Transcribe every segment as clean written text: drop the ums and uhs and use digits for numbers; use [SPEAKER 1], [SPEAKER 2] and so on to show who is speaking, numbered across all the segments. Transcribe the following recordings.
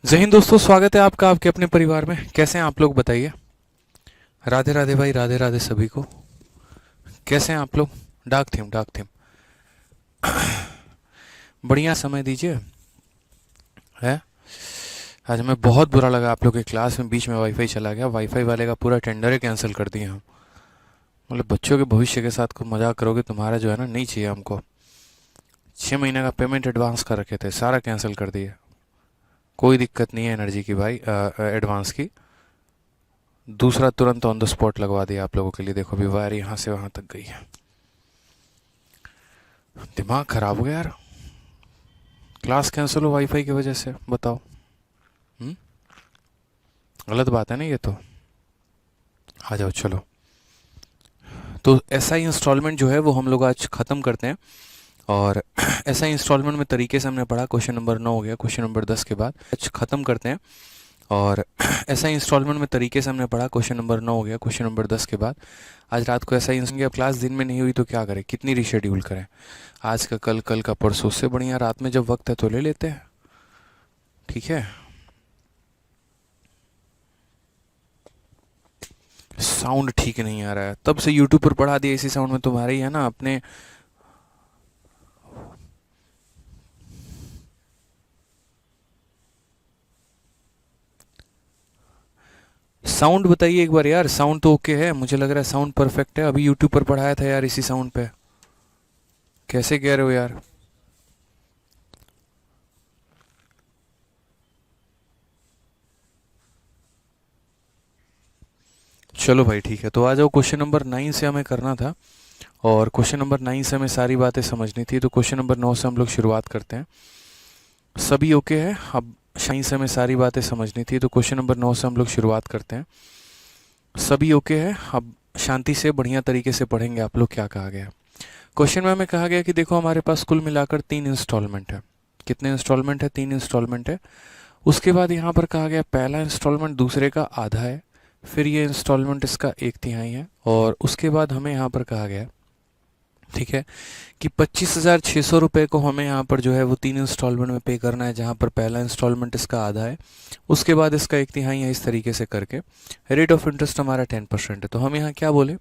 [SPEAKER 1] जय हिंद दोस्तों, स्वागत है आपका आपके अपने परिवार में। कैसे हैं आप लोग, बताइए। राधे राधे भाई, राधे राधे सभी को। कैसे हैं आप लोग? डाक थीम बढ़िया समय दीजिए। है आज हमें बहुत बुरा लगा, आप लोग के क्लास में बीच में वाईफाई चला गया। वाईफाई वाले का पूरा टेंडर ही कैंसिल कर दिए हम। मतलब बच्चों के भविष्य के साथ को मजाक करोगे, तुम्हारा जो है ना, नहीं चाहिए हमको। 6 महीने का पेमेंट एडवांस कर रखे थे, सारा कैंसिल कर दिए। कोई दिक्कत नहीं है एनर्जी की भाई, एडवांस की। दूसरा तुरंत ऑन द स्पॉट लगवा दिया आप लोगों के लिए। देखो अभी वायर यहाँ से वहाँ तक गई है। दिमाग खराब हो गया यार। क्लास कैंसिल हो वाईफाई की वजह से, बताओ। हम्म गलत बात है ना ये तो। आ जाओ चलो। तो एसआई इंस्टॉलमेंट जो है वो हम लोग आज ख़त्म करते हैं। और एसआई इंस्टॉलमेंट में तरीके से हमने पढ़ा। क्वेश्चन नंबर 9 हो गया, क्वेश्चन नंबर 10 के बाद आज ख़त्म करते हैं। और एसआई इंस्टॉलमेंट में तरीके से हमने पढ़ा। क्वेश्चन नंबर 9 हो गया, क्वेश्चन नंबर 10 के बाद आज रात को एसआई इंस्टॉलमेंट की क्लास दिन में नहीं हुई तो क्या करें, कितनी रिशेड्यूल करें? आज का कल, कल का परसों। उससे बढ़िया रात में जब वक्त है तो ले लेते हैं। ठीक है। साउंड ठीक नहीं आ रहा है, तब से यूट्यूब पर पढ़ा दिया इसी साउंड में। तुम्हारे ही है ना अपने। साउंड बताइए एक बार यार। साउंड तो ओके है, मुझे लग रहा है साउंड परफेक्ट है। अभी यूट्यूब पर पढ़ाया था यार इसी साउंड पे। कैसे कह रहे हो यार? चलो भाई ठीक है, तो आ जाओ। क्वेश्चन नंबर 9 से हमें करना था। और क्वेश्चन नंबर 9 से हमें सारी बातें समझनी थी, तो क्वेश्चन नंबर 9 से हम लोग शुरुआत करते हैं। सभी ओके है? अब शाइन से हमें सारी बातें समझनी थी, तो क्वेश्चन नंबर 9 से हम लोग शुरुआत करते हैं। सभी ओके है? अब शांति से बढ़िया तरीके से पढ़ेंगे आप लोग। क्या कहा गया क्वेश्चन में? हमें कहा गया कि देखो हमारे पास कुल मिलाकर 3 इंस्टॉलमेंट है। कितने इंस्टॉलमेंट है? 3 इंस्टॉलमेंट है। उसके बाद यहाँ पर कहा गया पहला इंस्टॉलमेंट दूसरे का आधा है। फिर ये इंस्टॉलमेंट इसका 1/3 है। और उसके बाद हमें यहाँ पर कहा गया, ठीक है, कि 25,600 रुपये को हमें यहाँ पर जो है वो 3 इंस्टॉलमेंट में पे करना है, जहाँ पर पहला इंस्टॉलमेंट इसका आधा है, उसके बाद इसका 1/3 है। इस तरीके से करके रेट ऑफ इंटरेस्ट हमारा 10% है। तो हम यहाँ क्या बोले,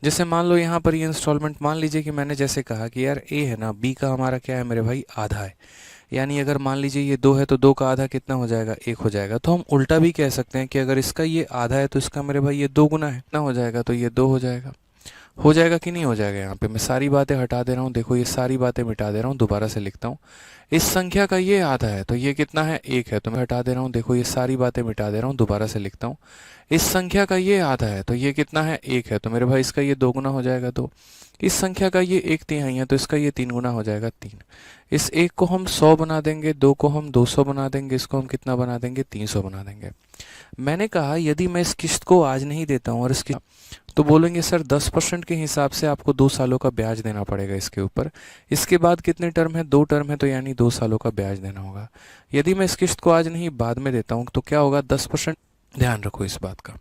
[SPEAKER 1] जैसे मान लो यहाँ पर ये इंस्टॉलमेंट, मान लीजिए कि मैंने जैसे कहा कि यार ए है ना, बी का हमारा क्या है मेरे भाई, आधा है। यानी अगर मान लीजिए ये 2 है तो 2 का आधा कितना हो जाएगा, 1 हो जाएगा। तो हम उल्टा भी कह सकते हैं कि अगर इसका ये आधा है तो इसका मेरे भाई ये 2 गुना है, कितना हो जाएगा, तो ये 2 हो जाएगा। हो जाएगा कि नहीं हो जाएगा? यहाँ पे मैं सारी बातें हटा दे रहा हूँ। देखो ये सारी बातें मिटा दे रहा हूँ, दोबारा से लिखता हूँ। इस संख्या का ये आधा है तो ये कितना है, 1 है। तो मैं हटा दे रहा हूँ। देखो ये सारी बातें मिटा दे रहा हूँ, दोबारा से लिखता हूँ। इस संख्या का ये आधा है तो ये कितना है, 1 है। तो मेरे भाई इसका ये 2 गुना हो जाएगा 2। इस संख्या का ये 1/3 है तो इसका ये 3 गुना हो जाएगा 3। इस 1 को हम 100 बना देंगे, 2 को हम 200 बना देंगे, इसको हम कितना बना देंगे, 300 बना देंगे। मैंने कहा यदि मैं इस किस्त को आज नहीं देता हूँ और इसकी, तो बोलेंगे सर 10% के हिसाब से आपको 2 सालों का ब्याज देना पड़ेगा इसके ऊपर। इसके बाद कितने टर्म है, 2 टर्म है, तो यानी 2 सालों का ब्याज देना होगा। यदि मैं इस किस्त को आज नहीं बाद में देता हूँ तो क्या होगा, 10%। ध्यान रखो इस बात का।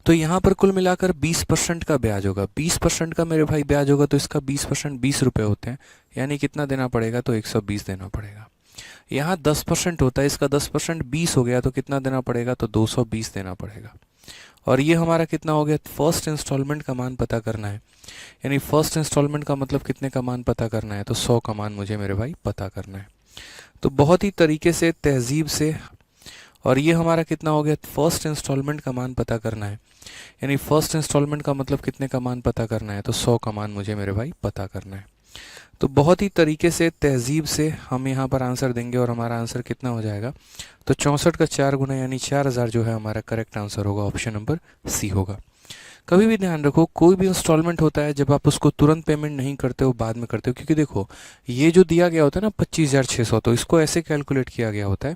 [SPEAKER 1] तो यहाँ पर कुल मिलाकर 20% का ब्याज होगा। 20% का मेरे भाई ब्याज होगा तो इसका 20%, 20 रुपये होते हैं। यानी कितना देना पड़ेगा, तो 120 देना पड़ेगा। यहाँ 10% होता है, इसका 10% 20 हो गया तो कितना देना पड़ेगा, तो 220 देना पड़ेगा। और ये हमारा कितना हो गया, फर्स्ट इंस्टॉलमेंट का मान पता करना है। यानी फर्स्ट इंस्टॉलमेंट का मतलब कितने का मान पता करना है, तो 100 का मान मुझे मेरे भाई पता करना है। तो बहुत ही तरीके से, तहजीब से। और ये हमारा कितना हो गया, फर्स्ट इंस्टॉलमेंट का मान पता करना है। यानी फर्स्ट इंस्टॉलमेंट का मतलब कितने का मान पता करना है, तो 100 का मान मुझे मेरे भाई पता करना है। तो बहुत ही तरीके से, तहजीब से हम यहाँ पर आंसर देंगे और हमारा आंसर कितना हो जाएगा, तो 64 का 4 गुना यानी 4000 जो है हमारा करेक्ट आंसर होगा। ऑप्शन नंबर सी होगा। कभी भी ध्यान रखो, कोई भी इंस्टॉलमेंट होता है जब आप उसको तुरंत पेमेंट नहीं करते हो, बाद में करते हो। क्योंकि देखो ये जो दिया गया होता है ना 25,600, तो इसको ऐसे कैलकुलेट किया गया होता है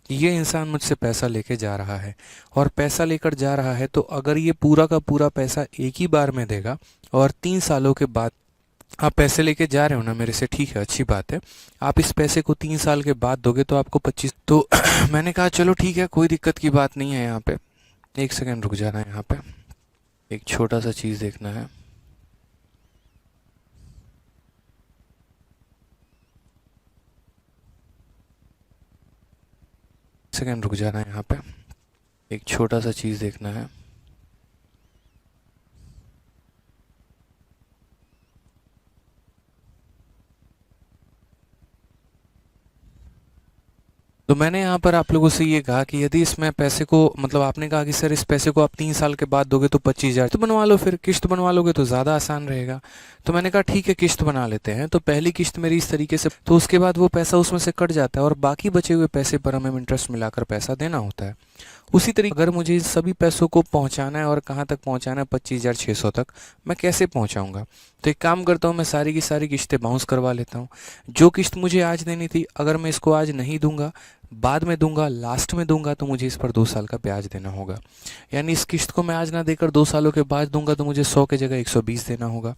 [SPEAKER 1] कि ये इंसान मुझसे पैसा लेके जा रहा है, और पैसा लेकर जा रहा है तो अगर ये पूरा का पूरा पैसा एक ही बार में देगा, और 3 सालों के बाद आप पैसे लेके जा रहे हो ना मेरे से, ठीक है, अच्छी बात है। आप इस पैसे को 3 साल के बाद दोगे तो आपको 25, तो मैंने कहा चलो ठीक है, कोई दिक्कत की बात नहीं है। यहाँ पे 1 सेकंड रुक जाना है। यहाँ पे एक छोटा सा चीज़ देखना है। सेकेंड रुक जाना है यहाँ पे, एक छोटा सा चीज़ देखना है। तो मैंने यहाँ पर आप लोगों से ये कहा कि यदि इसमें पैसे को मतलब आपने कहा कि सर इस पैसे को आप 3 साल के बाद दोगे तो 25,000 तो बनवा लो, फिर किश्त बनवा लोगे तो ज़्यादा आसान रहेगा। तो मैंने कहा ठीक है किश्त बना लेते हैं। तो पहली किश्त मेरी इस तरीके से, तो उसके बाद वो पैसा उसमें से कट जाता है और बाकी बचे हुए पैसे पर हमें इंटरेस्ट मिलाकर पैसा देना होता है। उसी तरीके अगर मुझे इन सभी पैसों को पहुंचाना है और कहाँ तक पहुंचाना है 25,600 तक, मैं कैसे पहुंचाऊंगा? तो एक काम करता हूं, मैं सारी की सारी किश्तें बाउंस करवा लेता हूं। जो किश्त मुझे आज देनी थी, अगर मैं इसको आज नहीं दूंगा, बाद में दूंगा, लास्ट में दूंगा, तो मुझे इस पर 2 साल का ब्याज देना होगा। यानी इस किश्त को मैं आज ना देकर 2 सालों के बाद दूंगा तो मुझे 100 की जगह 120 देना होगा।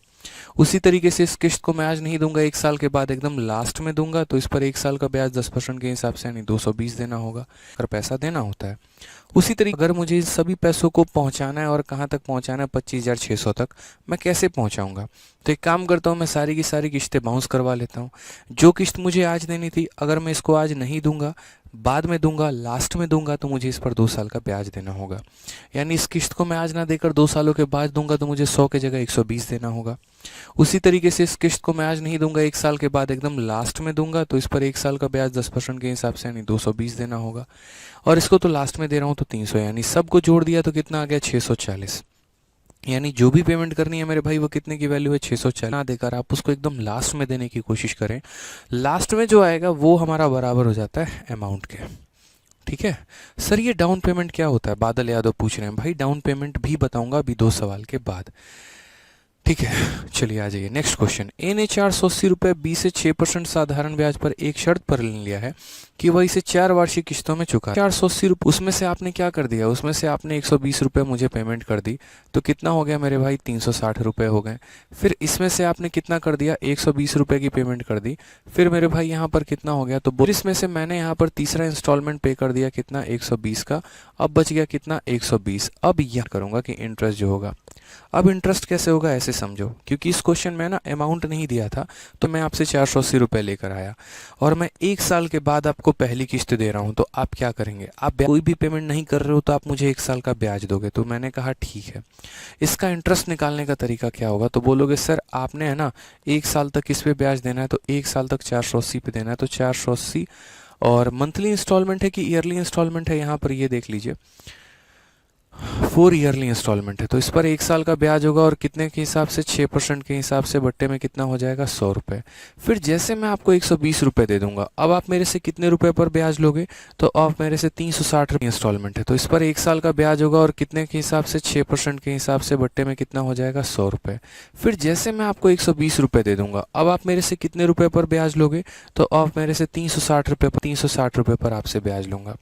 [SPEAKER 1] उसी तरीके से इस किश्त को मैं आज नहीं दूंगा, 1 साल के बाद एकदम लास्ट में दूंगा, तो इस पर 1 साल का ब्याज 10% के हिसाब से यानी 220 देना होगा, अगर पैसा देना होता है। उसी तरीके अगर मुझे इन सभी पैसों को पहुंचाना है और कहाँ तक पहुंचाना है 25,600 तक, मैं कैसे पहुंचाऊंगा? तो एक काम करता हूं, मैं सारी की सारी किश्तें बाउंस करवा लेता हूं। जो किश्त मुझे आज देनी थी, अगर मैं इसको आज नहीं दूंगा, बाद में दूंगा, लास्ट में दूंगा, तो मुझे इस पर 2 साल का ब्याज देना होगा। यानी इस किश्त को मैं आज ना देकर 2 सालों के बाद दूंगा तो मुझे 100 की जगह 120 देना होगा। उसी तरीके से इस किश्त को मैं आज नहीं दूंगा, 1 साल के बाद एकदम लास्ट में दूंगा, तो इस पर 1 साल का ब्याज 10% के हिसाब से यानी 220 देना होगा। और इसको तो लास्ट में दे रहा हूँ तो 300, यानी सबको जोड़ दिया तो कितना आ गया 640। यानी जो भी पेमेंट करनी है मेरे भाई वो कितने की वैल्यू है 640 ना देकर आप उसको एकदम लास्ट में देने की कोशिश करें। लास्ट में जो आएगा वो हमारा बराबर हो जाता है अमाउंट के। ठीक है सर, ये डाउन पेमेंट क्या होता है? बादल यादव पूछ रहे हैं। भाई डाउन पेमेंट भी बताऊंगा अभी 2 सवाल के बाद। ठीक है चलिए आ जाइए नेक्स्ट क्वेश्चन। ए ने 480 रुपये 20 से 6% साधारण ब्याज पर एक शर्त पर ऋण लिया है कि वह इसे 4 वार्षिक किस्तों में चुका। 480 रुपये, उसमें से आपने क्या कर दिया? उसमें से आपने 120 रुपये मुझे पेमेंट कर दी, तो कितना हो गया मेरे भाई? 360 रुपये हो गए। फिर इसमें से आपने कितना कर दिया? 120 रुपये की पेमेंट कर दी। फिर मेरे भाई यहाँ पर कितना हो गया? तो इसमें से मैंने यहाँ पर तीसरा इंस्टॉलमेंट पे कर दिया, कितना? 120 का। अब बच गया कितना? 120। अब यह करूँगा कि इंटरेस्ट जो होगा, अब इंटरेस्ट कैसे होगा ऐसे समझो, क्योंकि इस क्वेश्चन में ना अमाउंट नहीं दिया था तो मैं आपसे 480 रुपये लेकर आया और मैं 1 साल के बाद आपको पहली किस्त दे रहा हूं, तो आप क्या करेंगे? आप कोई भी पेमेंट नहीं कर रहे हो तो आप मुझे 1 साल का ब्याज दोगे। तो मैंने कहा ठीक है, इसका इंटरेस्ट निकालने का तरीका क्या होगा? तो बोलोगे सर आपने है ना 1 साल तक किस पे ब्याज देना है, तो 1 साल तक 480 पे देना है, तो 480 और मंथली इंस्टॉलमेंट है कि ईयरली इंस्टॉलमेंट है, यहाँ पर ये देख लीजिए 4 ईयरली इंस्टॉलमेंट है, तो इस पर 1 साल का ब्याज होगा और कितने के हिसाब से? 6% के हिसाब से बट्टे में कितना हो जाएगा? 100 रुपये। फिर जैसे मैं आपको 120 रुपये दे दूंगा, अब आप मेरे से कितने रुपए पर ब्याज लोगे? तो आप मेरे से 360 रुपये इंस्टॉलमेंट है, तो इस पर 1 साल का ब्याज होगा और कितने के हिसाब से? 6% के हिसाब से बट्टे में कितना हो जाएगा? 100 रुपये। फिर जैसे मैं आपको 120 रुपये दे दूंगा, अब आप मेरे से कितने रुपए पर ब्याज लोगे? तो आप मेरे से 360 रुपये पर आपसे ब्याज लूंगा।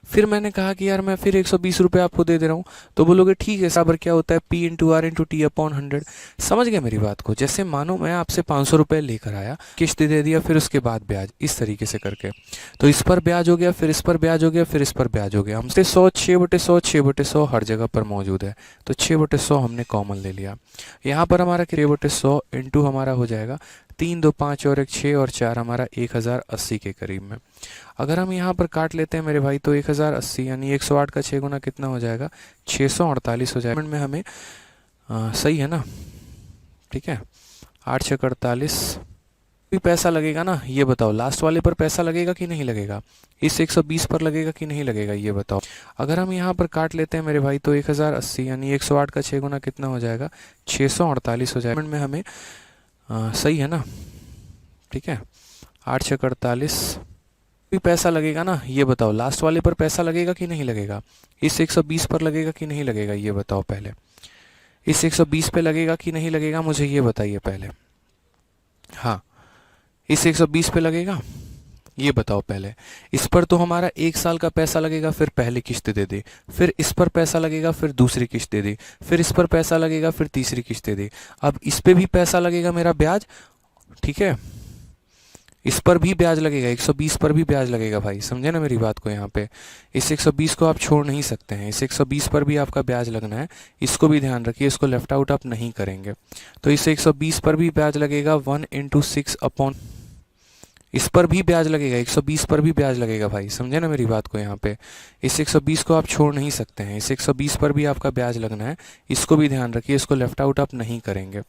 [SPEAKER 1] फिर मैंने कहा कि यार मैं फिर 120 रुपये आपको दे रहा हूँ, तो बोलोगे ठीक है, बराबर क्या होता है? P into R into T upon 100। समझ गए मेरी बात को? जैसे मानो मैं आपसे 500 रुपये लेकर आया, किश्त दे दिया, फिर उसके बाद ब्याज, इस तरीके से करके, तो इस पर ब्याज हो गया, फिर इस पर ब्याज हो गया, फिर इस पर ब्याज हो गया। हमसे 100 6/100 6/100 हर जगह पर मौजूद है, तो 6/100 हमने कॉमन ले लिया। यहाँ पर हमारा 6/100 इंटू हमारा हो जाएगा 3 2 5 और 1 6 और 4 हमारा 1080 के करीब में। अगर हम यहाँ पर काट लेते हैं मेरे भाई, तो 1080 यानी 108 का 6 गुना कितना हो जाएगा? 648 हो जाएगा। में हमें सही है ना? ठीक है, 8 6 48 भी पैसा लगेगा ना, ये बताओ। लास्ट वाले पर पैसा लगेगा कि नहीं लगेगा? इस 120 पर लगेगा कि नहीं लगेगा, ये बताओ। अगर हम यहाँ पर काट लेते हैं मेरे भाई, तो 1080 यानी 108 का 6 गुना कितना हो जाएगा? 648 हो जाएगा। में हमें सही है ना? ठीक है, 8 6 48 भी पैसा लगेगा ना, ये बताओ। लास्ट वाले पर पैसा लगेगा कि नहीं लगेगा? इस 120 पर लगेगा कि नहीं लगेगा, ये बताओ पहले। इस 120 पे लगेगा कि नहीं लगेगा, मुझे ये बताइए पहले। हाँ, इस 120 पे लगेगा, ये बताओ पहले। इस पर तो हमारा 1 साल का पैसा लगेगा, फिर पहली किस्त दे दी। फिर इस पर पैसा लगेगा, फिर दूसरी किस्त दे दी। फिर इस पर पैसा लगेगा, फिर तीसरी किस्त दे दी। अब इस पे भी पैसा लगेगा मेरा ब्याज, ठीक है। इस पर भी ब्याज लगेगा, 120 पर भी ब्याज लगेगा भाई, समझे ना मेरी बात को? यहाँ पे इस 120 को आप छोड़ नहीं सकते हैं, इस 120 पर भी आपका ब्याज लगना है, इसको भी ध्यान रखिए, इसको लेफ्ट आउट आप नहीं करेंगे। तो इस 120 पर भी ब्याज लगेगा 1 × 6 अपॉन इस पर भी ब्याज लगेगा, 120 पर भी ब्याज लगेगा भाई, समझे ना मेरी बात को। यहाँ पे इस 120 को आप छोड़ नहीं सकते हैं, इस 120 पर भी आपका ब्याज लगना है, इसको भी ध्यान रखिए, इसको लेफ्ट आउट आप नहीं करेंगे।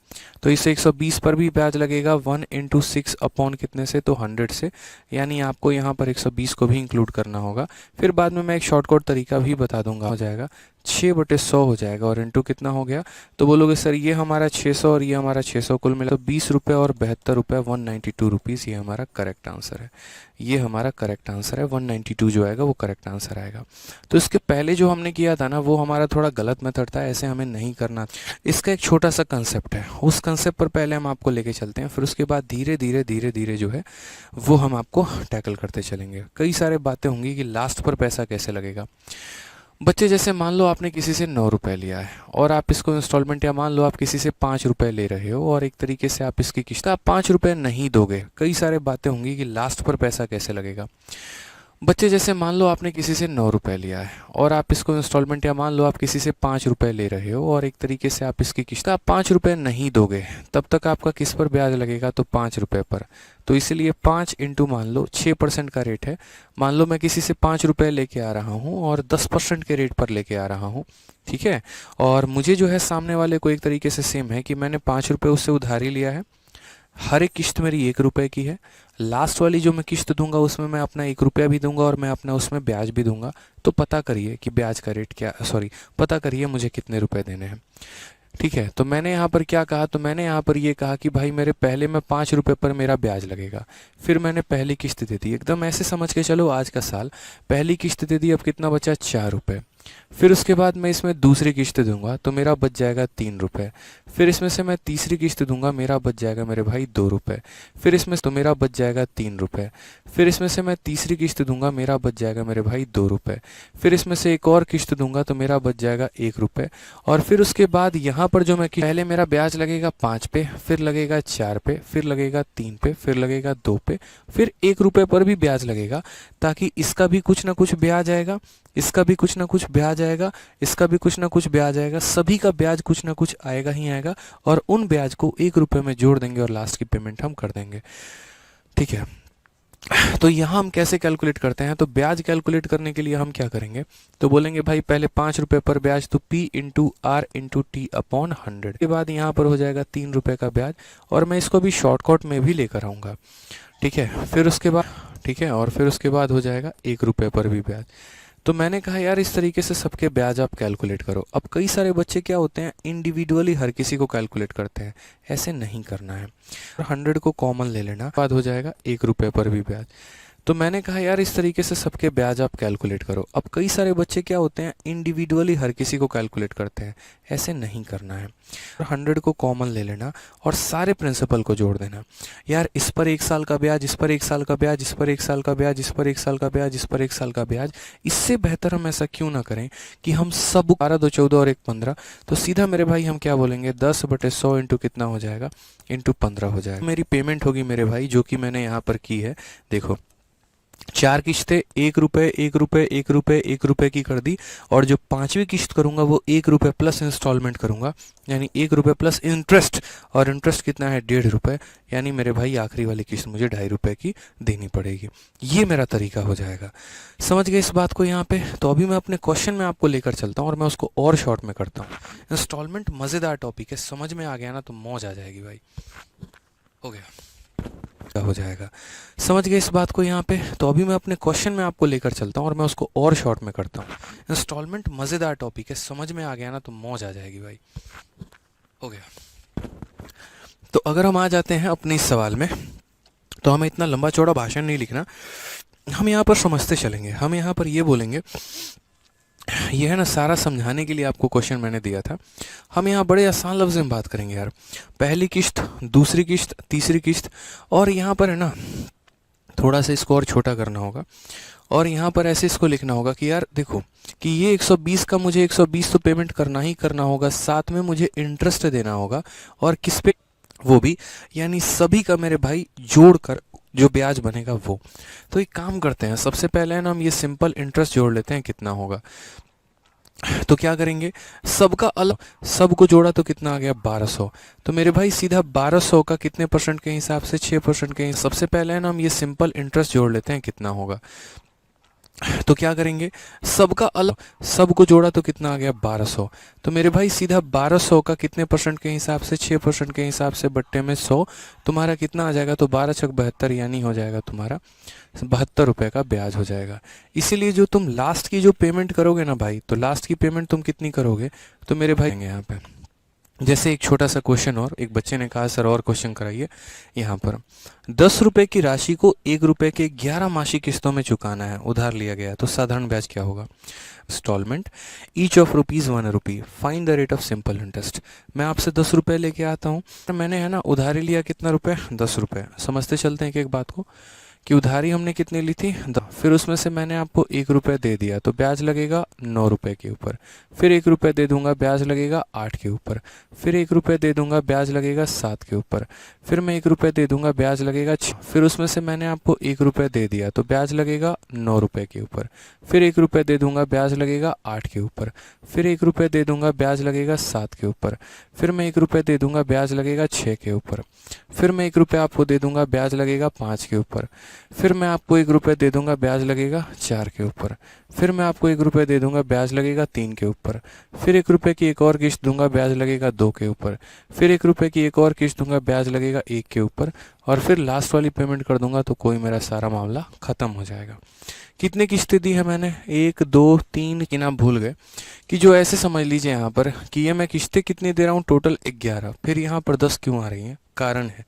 [SPEAKER 1] तो इस 120 पर भी ब्याज लगेगा 1 इंटू 6 अपॉन कितने से, तो 100 से, यानी आपको यहाँ पर 120 को भी इंक्लूड करना होगा। फिर बाद में मैं एक शॉर्टकट तरीका भी बता दूंगा, हो जाएगा 6/100 हो जाएगा, और इंटू कितना हो गया, तो बोलोगे सर ये हमारा 600 और ये हमारा 600 कुल मिला तो 20 रुपये और 72 रुपये, 192 रुपीज़, ये हमारा करेक्ट आंसर है। ये हमारा करेक्ट आंसर है, 192 जो आएगा वो करेक्ट आंसर आएगा। तो इसके पहले जो हमने किया था ना वो हमारा थोड़ा गलत मेथड था, ऐसे हमें नहीं करना। इसका एक छोटा सा कंसेप्ट है, उस कंसेप्ट पर पहले हम आपको लेके चलते हैं, फिर उसके बाद धीरे धीरे धीरे धीरे जो है वो हम आपको टैकल करते चलेंगे। कई सारे बातें होंगी कि लास्ट पर पैसा कैसे लगेगा। बच्चे जैसे मान लो आपने किसी से 9 रुपये लिया है और आप इसको इंस्टॉलमेंट, या मान लो आप किसी से 5 रुपये ले रहे हो और एक तरीके से आप इसकी किस्त आप 5 रुपये नहीं दोगे। कई सारे बातें होंगी कि लास्ट पर पैसा कैसे लगेगा। बच्चे जैसे मान लो आपने किसी से 9 रुपये लिया है और आप इसको इंस्टॉलमेंट, या मान लो आप किसी से 5 रुपये ले रहे हो और एक तरीके से आप इसकी किस्त आप 5 रुपये नहीं दोगे, तब तक आपका किस पर ब्याज लगेगा, तो 5 रुपये पर। तो इसलिए 5 इंटू मान लो 6% का रेट है, मान लो मैं किसी से 5 रुपये लेके आ रहा हूँ और 10% के रेट पर लेके आ रहा हूँ, ठीक है। और मुझे जो है सामने वाले को एक तरीके से सेम है कि मैंने 5 रुपये उससे उधारी लिया है, हर एक किस्त मेरी 1 रुपये की है, लास्ट वाली जो मैं किस्त दूंगा उसमें मैं अपना 1 रुपया भी दूंगा और मैं अपना उसमें ब्याज भी दूंगा। तो पता करिए कि ब्याज का रेट क्या, सॉरी पता करिए मुझे कितने रुपए देने हैं, ठीक है। तो मैंने यहाँ पर क्या कहा, तो मैंने यहाँ पर ये कहा कि भाई मेरे पहले में 5 रुपये पर मेरा ब्याज लगेगा, फिर मैंने पहली किस्त दे दी, एकदम ऐसे समझ के चलो आज का साल, पहली किस्त दे दी, अब कितना बचा 4 रुपये। फिर उसके बाद मैं इसमें दूसरी किस्त दूंगा तो मेरा बच जाएगा 3 रुपये। फिर इसमें से मैं तीसरी किस्त दूंगा, मेरा बच जाएगा मेरे भाई 2 रुपये। फिर इसमें तो मेरा बच जाएगा 3 रुपये। फिर इसमें से मैं तीसरी किस्त दूंगा, मेरा बच जाएगा मेरे भाई 2 रुपये। फिर इसमें से एक और किस्त दूंगा तो मेरा बच जाएगा 1 रुपये। और फिर उसके बाद यहाँ पर जो मैं पहले मेरा ब्याज लगेगा 5 पे, फिर लगेगा 4 पे, फिर लगेगा 3 पे, फिर लगेगा 2 पे, फिर 1 रुपये पर भी ब्याज लगेगा, ताकि इसका भी कुछ ना कुछ ब्याज आएगा, इसका भी कुछ ना कुछ ब्याज आएगा, इसका भी कुछ ना कुछ ब्याज आएगा, सभी का ब्याज कुछ ना कुछ आएगा ही आएगा, और उन ब्याज को 1 रुपये में जोड़ देंगे और लास्ट की पेमेंट हम कर देंगे, ठीक है। तो यहाँ हम कैसे कैलकुलेट करते हैं, तो ब्याज कैलकुलेट करने के लिए हम क्या करेंगे, तो बोलेंगे भाई पहले 5 रुपये पर ब्याज, तो P into R into T upon 100 के बाद यहाँ पर हो जाएगा 3 रुपये का ब्याज, और मैं इसको भी शॉर्टकट में भी लेकर आऊँगा, ठीक है। फिर उसके बाद, ठीक है, और फिर उसके बाद हो जाएगा 1 रुपये पर भी ब्याज। तो मैंने कहा यार इस तरीके से सबके ब्याज आप कैलकुलेट करो। अब कई सारे बच्चे क्या होते हैं, इंडिविजुअली हर किसी को कैलकुलेट करते हैं, ऐसे नहीं करना है। 100 को कॉमन ले लेना, बाद हो जाएगा 1 रुपये पर भी ब्याज। तो मैंने कहा यार इस तरीके से सबके ब्याज आप कैलकुलेट करो। अब कई सारे बच्चे क्या होते हैं, इंडिविजुअली हर किसी को कैलकुलेट करते हैं, ऐसे नहीं करना है। 100 को कॉमन ले लेना और सारे प्रिंसिपल को जोड़ देना। यार इस पर 1 साल का ब्याज, इस पर 1 साल का ब्याज, इस पर 1 साल का ब्याज, इस पर 1 साल का ब्याज, इस पर 1 साल का ब्याज। इससे बेहतर हम ऐसा क्यों ना करें कि हम सब 12, 2, 14 और 1, 15, तो सीधा मेरे भाई हम क्या बोलेंगे, 10/100 इंटू कितना हो जाएगा, इंटू 15 हो जाएगा। मेरी पेमेंट होगी मेरे भाई, जो कि मैंने यहाँ पर की है, देखो 4 किस्तें 1 रुपये 1 रुपये 1 रुपये 1 रुपये की कर दी, और जो 5वीं किस्त करूंगा वो 1 रुपये प्लस इंस्टॉलमेंट करूंगा, यानी 1 रुपये प्लस इंटरेस्ट, और इंटरेस्ट कितना है 1.5 रुपये, यानी मेरे भाई आखिरी वाली किस्त मुझे 2.5 रुपये की देनी पड़ेगी। ये मेरा तरीका हो जाएगा। समझ गए इस बात को यहाँ पे। तो अभी मैं अपने क्वेश्चन में आपको लेकर चलता हूँ और मैं उसको और शॉर्ट में करता हूँ। इंस्टॉलमेंट मज़ेदार टॉपिक है, समझ में आ गया ना तो मौज आ जाएगी भाई। हो गया, हो जाएगा। समझ गए इस बात को यहाँ पे। तो अभी मैं अपने क्वेश्चन में आपको लेकर चलता हूँ और मैं उसको और शॉर्ट में करता हूँ। इंस्टॉलमेंट मज़ेदार टॉपिक है, समझ में आ गया ना तो मौज आ जाएगी भाई। हो गया। तो अगर हम आ जाते हैं अपने इस सवाल में, तो हमें इतना लंबा चौड़ा भाषण नहीं लिखना, हम यहाँ पर समझते चलेंगे। हम यहाँ पर ये बोलेंगे, ये है ना सारा समझाने के लिए आपको क्वेश्चन मैंने दिया था। हम यहाँ बड़े आसान लफ्ज़ में बात करेंगे यार। पहली किस्त, दूसरी किस्त, तीसरी किस्त, और यहाँ पर है ना थोड़ा सा इसको और छोटा करना होगा, और यहाँ पर ऐसे इसको लिखना होगा कि यार देखो कि ये 120 का मुझे 120 तो पेमेंट करना ही करना होगा, साथ में मुझे इंटरेस्ट देना होगा, और किस पे, वो भी यानी सभी का मेरे भाई जोड़ कर जो ब्याज बनेगा वो। तो एक काम करते हैं, सबसे पहले ना हम ये सिंपल इंटरेस्ट जोड़ लेते हैं, कितना होगा। तो क्या करेंगे, सबका अलग, सबको जोड़ा तो कितना आ गया 1200। तो मेरे भाई सीधा 1200 का कितने परसेंट के हिसाब से, 6% के हिसाब। सबसे पहले है ना हम ये सिंपल इंटरेस्ट जोड़ लेते हैं कितना होगा। तो क्या करेंगे, सबका अलग, सबको जोड़ा तो कितना आ गया 1200। तो मेरे भाई सीधा 1200 का कितने परसेंट के हिसाब से, 6% के हिसाब से बट्टे में 100, तुम्हारा कितना आ जाएगा, तो 12 छक 72, यानी हो जाएगा तुम्हारा 72 रुपये का ब्याज हो जाएगा। इसीलिए जो तुम लास्ट की जो पेमेंट करोगे ना भाई, तो लास्ट की पेमेंट तुम कितनी करोगे, तो मेरे भाई यहाँ पे जैसे एक छोटा सा क्वेश्चन, और एक बच्चे ने कहा सर और क्वेश्चन कराइए। यहाँ पर 10 रुपए की राशि को 1 रुपए के 11 मासिक किस्तों में चुकाना है, उधार लिया गया, तो साधारण ब्याज क्या होगा। Installment each of ₹1 find the rate of simple interest. मैं आपसे 10 रुपए लेके आता हूँ, मैंने है ना उधारी लिया कितना रुपए, 10 रुपए। समझते चलते हैं एक एक बात को, कि उधारी हमने कितनी ली थी, फिर उसमें से मैंने आपको 1 रुपए दे दिया, तो ब्याज लगेगा 9 रुपए के ऊपर। फिर 1 रुपए दे दूंगा, ब्याज लगेगा 8 के ऊपर। फिर 1 रुपए दे दूंगा, ब्याज लगेगा 7 के ऊपर। फिर मैं 1 रुपए दे दूंगा, ब्याज लगेगा 6। फिर उसमें से मैंने आपको 1 रुपए दे दिया, तो ब्याज लगेगा 9 रुपए के ऊपर। फिर 1 रुपए दे दूंगा, ब्याज लगेगा 8 के ऊपर। फिर 1 रुपए दे दूंगा, ब्याज लगेगा 7 के ऊपर। फिर मैं 1 रुपए दे दूंगा, ब्याज लगेगा 6 के ऊपर। फिर मैं 1 रुपए आपको दे दूंगा, ब्याज लगेगा 5 के ऊपर। फिर मैं आपको 1 रुपए दे दूंगा, ब्याज लगेगा 4 के ऊपर। फिर मैं आपको 1 रुपए दे दूंगा, ब्याज लगेगा 3 के ऊपर। फिर 1 रुपए की एक और किश्त दूंगा, ब्याज लगेगा 2 के ऊपर। फिर 1 रुपए की एक और किश्त दूंगा, ब्याज लगेगा 1 के ऊपर। और फिर लास्ट वाली पेमेंट कर दूंगा, तो कोई मेरा सारा मामला खत्म हो जाएगा। कितने किस्तें दी है मैंने, 1 2 3, कि ना भूल गए, कि जो ऐसे समझ लीजिए यहाँ पर कि ये मैं किस्तें कितनी दे रहा हूँ, टोटल 11। फिर यहाँ पर 10 क्यों आ रही हैं, कारण है,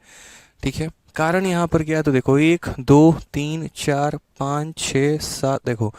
[SPEAKER 1] ठीक है। कारण यहाँ पर क्या है, तो देखो 1 2 3 4 5 6 7, देखो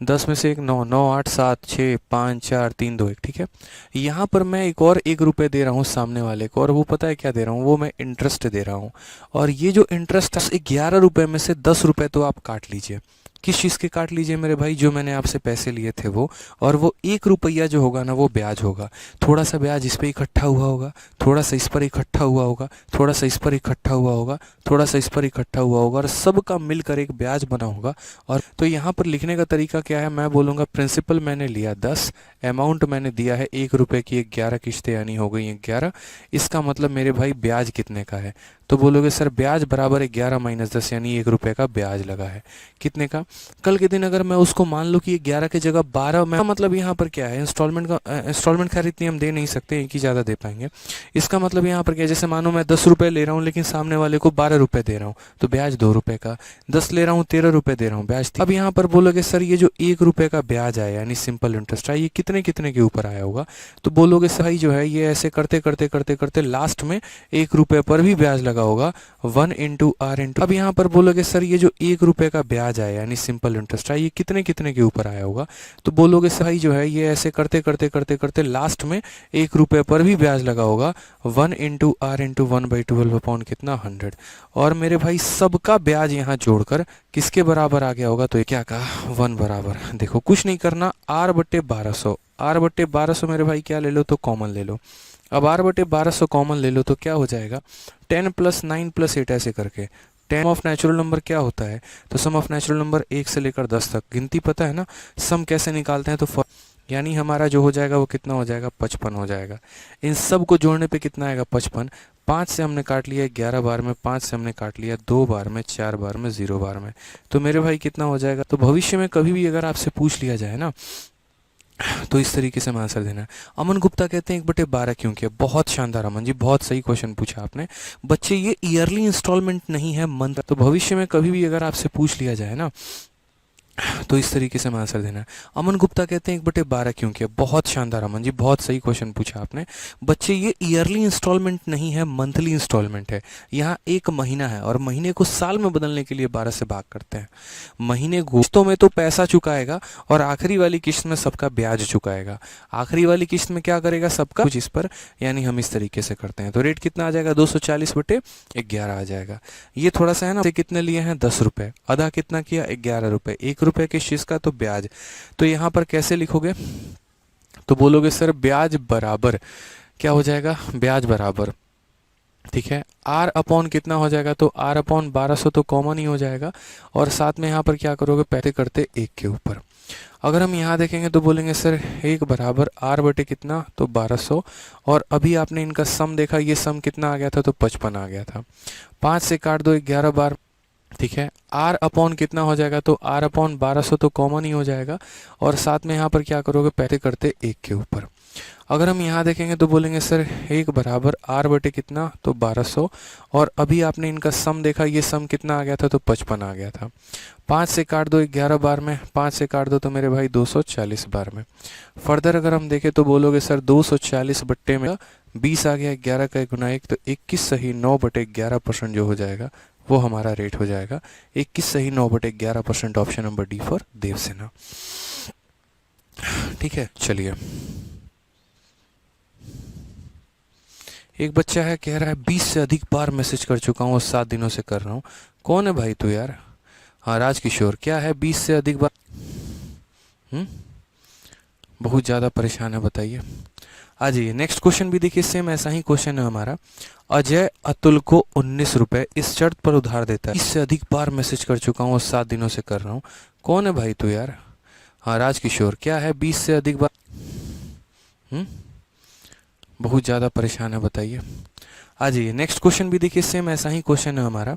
[SPEAKER 1] 10 में से 1 9, 9 8 7 6 5 4 3 2 1, ठीक है। यहाँ पर मैं एक और 1 रुपए दे रहा हूँ सामने वाले को, और वो पता है क्या दे रहा हूँ, वो मैं इंटरेस्ट दे रहा हूँ। और ये जो इंटरेस्ट है, 11 रुपए में से 10 रुपए तो आप काट लीजिए। किस चीज़ के काट लीजिए मेरे भाई, जो मैंने आपसे पैसे लिए थे वो, और वो 1 रुपया जो होगा ना, वो ब्याज होगा। थोड़ा सा ब्याज इस पर इकट्ठा हुआ होगा, थोड़ा सा इस पर इकट्ठा हुआ होगा, थोड़ा सा इस पर इकट्ठा हुआ होगा, थोड़ा सा इस पर इकट्ठा हुआ होगा, और सबका मिलकर एक ब्याज बना होगा। और तो यहाँ पर लिखने का तरीका क्या है, मैं बोलूँगा प्रिंसिपल मैंने लिया 10, अमाउंट मैंने दिया है 1 रुपए की 11 किस्तें, यानी हो गई 11। इसका मतलब मेरे भाई ब्याज कितने का है, तो बोलोगे सर ब्याज बराबर 11 माइनस 10, यानी 1 रुपए का ब्याज लगा है। कितने का, कल के दिन अगर मैं उसको मान लूँ कि 11 की जगह 12, मैं मतलब यहाँ पर क्या है, इंस्टॉलमेंट खैर इतनी हम दे नहीं सकते, एक ही ज़्यादा दे पाएंगे। इसका मतलब यहाँ पर क्या है, जैसे मानो मैं 10 रुपए ले रहा हूँ, लेकिन सामने वाले को 12 रुपए दे रहा हूँ, तो ब्याज 2 रुपए का। 10 ले रहा हूँ, 13 रुपए दे रहा हूँ, ब्याज। अब यहाँ पर बोलोगे सर ये जो 1 रुपए का ब्याज आया, यानी सिंपल इंटरेस्ट आया, ये कितने कितने के ऊपर आया होगा, तो बोलोगे सही जो है, ये ऐसे करते करते करते करते लास्ट में 1 रुपए पर भी ब्याज लगा होगा, 1 इंटू आर इंटू। अब यहाँ पर बोलोगे सर ये जो 1 रुपए का ब्याज आया, यानी सिंपल इंटरेस्ट आया, ये कितने कितने के ऊपर आया होगा, तो बोलोगे सही जो है, ये ऐसे करते करते करते करते लास्ट में 1 रुपए पर भी ब्याज लगा होगा, 1 इंटू आर इंटू 1/12 अपॉन कितना 100। और मेरे भाई सबका ब्याज यहाँ जोड़कर किसके बराबर आ गया होगा, तो ये क्या कहा, 1 बराबर। देखो कुछ नहीं करना, r/1200, r/1200 मेरे भाई क्या ले लो, तो कॉमन ले लो। अब r/1200 कॉमन ले लो, तो क्या हो जाएगा, 10 + 9 + 8 ऐसे करके। 10 ऑफ नेचुरल नंबर क्या होता है, तो सम ऑफ नेचुरल नंबर 1 से लेकर 10 तक, गिनती पता है ना, सम कैसे निकालते हैं, तो यानी हमारा जो हो जाएगा वो कितना हो जाएगा, 55 हो जाएगा। इन सब को जोड़ने पे कितना आएगा, 55। 5 से हमने काट लिया 11 बार में, 5 से हमने काट लिया 2 बार में, 4 बार में, 0 बार में, तो मेरे भाई कितना हो जाएगा। तो भविष्य में कभी भी अगर आपसे पूछ लिया जाए ना, तो इस तरीके से हमें आंसर देना है। अमन गुप्ता कहते हैं 1/12 क्यों किया, बहुत शानदार अमन जी, बहुत सही क्वेश्चन पूछा आपने। बच्चे ये ईयरली इंस्टॉलमेंट नहीं है, मंथ। तो भविष्य में कभी भी अगर आपसे पूछ लिया जाए ना, तो इस तरीके से हमें आंसर देना है। अमन गुप्ता कहते हैं 1/12 क्यों किया, बहुत शानदार अमन जी, बहुत सही क्वेश्चन पूछा आपने। बच्चे ये ईयरली इंस्टॉलमेंट नहीं है, मंथली इंस्टॉलमेंट है। यहाँ एक महीना है, और महीने को साल में बदलने के लिए 12 से भाग करते हैं। महीने किस्तों में तो पैसा चुकाएगा, और आखिरी वाली किस्त में सबका ब्याज चुकाएगा। आखिरी वाली किस्त में क्या करेगा, सबका कुछ इस पर, यानी हम इस तरीके से करते हैं। तो रेट कितना आ जाएगा, 240/11 आ जाएगा। ये थोड़ा सा है ना, कितने लिए हैं, 10 रुपए, अदा कितना किया, 11 रुपए, 1 रुपए के शीश का तो ब्याज। तो यहाँ पर कैसे लिखोगे, तो बोलोगे सर ब्याज बराबर क्या हो जाएगा, ब्याज बराबर, ठीक है, r अपॉन कितना हो जाएगा, तो r/1200 तो कॉमन ही हो जाएगा, और साथ में यहाँ पर क्या करोगे, पैसे करते 1 के ऊपर। अगर हम यहाँ देखेंगे तो बोलेंगे सर 1 बराबर r बटे कितना, तो 1200। और अभी आपने इनका सम देखा, ये सम कितना आ गया था, तो 55 आ गया था। 5 से काट दो 11 बार, ठीक है। r अपॉन कितना हो जाएगा, तो r अपॉन 1200 तो कॉमन ही हो जाएगा। और साथ में यहाँ पर क्या करोगे, पहले करते 1 के ऊपर। अगर हम यहाँ देखेंगे तो बोलेंगे सर 1 बराबर r बटे कितना, तो 1200। और अभी आपने इनका सम देखा, ये सम कितना आ गया था, तो 55 आ गया था। 5 से काट दो 11 बार में, 5 से काट दो तो मेरे भाई 240 बार में। फर्दर अगर हम देखें तो बोलोगे सर 240 बट्टे में 20 आ गया, 11 का गुना 1 तो 21 सही 9/11% जो हो जाएगा वो हमारा रेट हो जाएगा। 21 सही 9/11%, option number D for Devsena. ठीक है, चलिए। एक बच्चा है, कह रहा है 20 से अधिक बार मैसेज कर चुका हूँ और 7 दिनों से कर रहा हूँ। कौन है भाई तू यार? हाँ, राजकिशोर। क्या है 20 से अधिक बार? बहुत ज़्यादा परेशान है, बताइए। आ जाइए, नेक्स्ट क्वेश्चन भी देखिए, सेम ऐसा ही क्वेश्चन है हमारा। अजय अतुल को 19 रुपए इस शर्त पर उधार देता है, 20 से अधिक बार मैसेज कर चुका हूँ और 7 दिनों से कर रहा हूँ। कौन है भाई तू यार? हाँ, राजकिशोर। क्या है 20 से अधिक बार? बहुत ज़्यादा परेशान है, बताइए। आ जाइए, नेक्स्ट क्वेश्चन भी देखिए, सेम ऐसा ही क्वेश्चन है हमारा।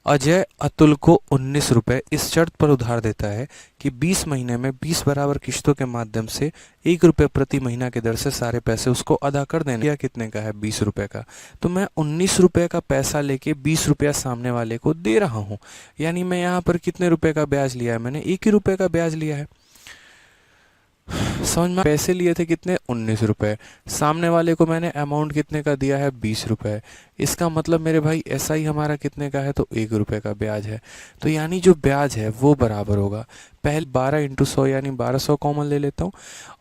[SPEAKER 1] अजय अतुल को 19 रुपए इस शर्त पर उधार देता है कि 20 महीने में 20 बराबर किश्तों के माध्यम से 1 रुपये प्रति महीना की दर से सारे पैसे उसको अदा कर देने। या कितने का है? 20 रुपये का। तो मैं 19 रुपये का पैसा लेके 20 रुपया सामने वाले को दे रहा हूँ, यानी मैं यहाँ पर कितने रुपए का ब्याज लिया है? मैंने 1 ही रुपये का ब्याज लिया है। समझ में? पैसे लिए थे कितने? 19 रुपए। सामने वाले को मैंने अमाउंट कितने का दिया है? 20 रुपए। इसका मतलब मेरे भाई ऐसा ही हमारा कितने का है? तो 1 रुपये का ब्याज है। तो यानी जो ब्याज है वो बराबर होगा, पहले 12 इंटू 100 यानी 1200 कॉमन ले लेता हूँ।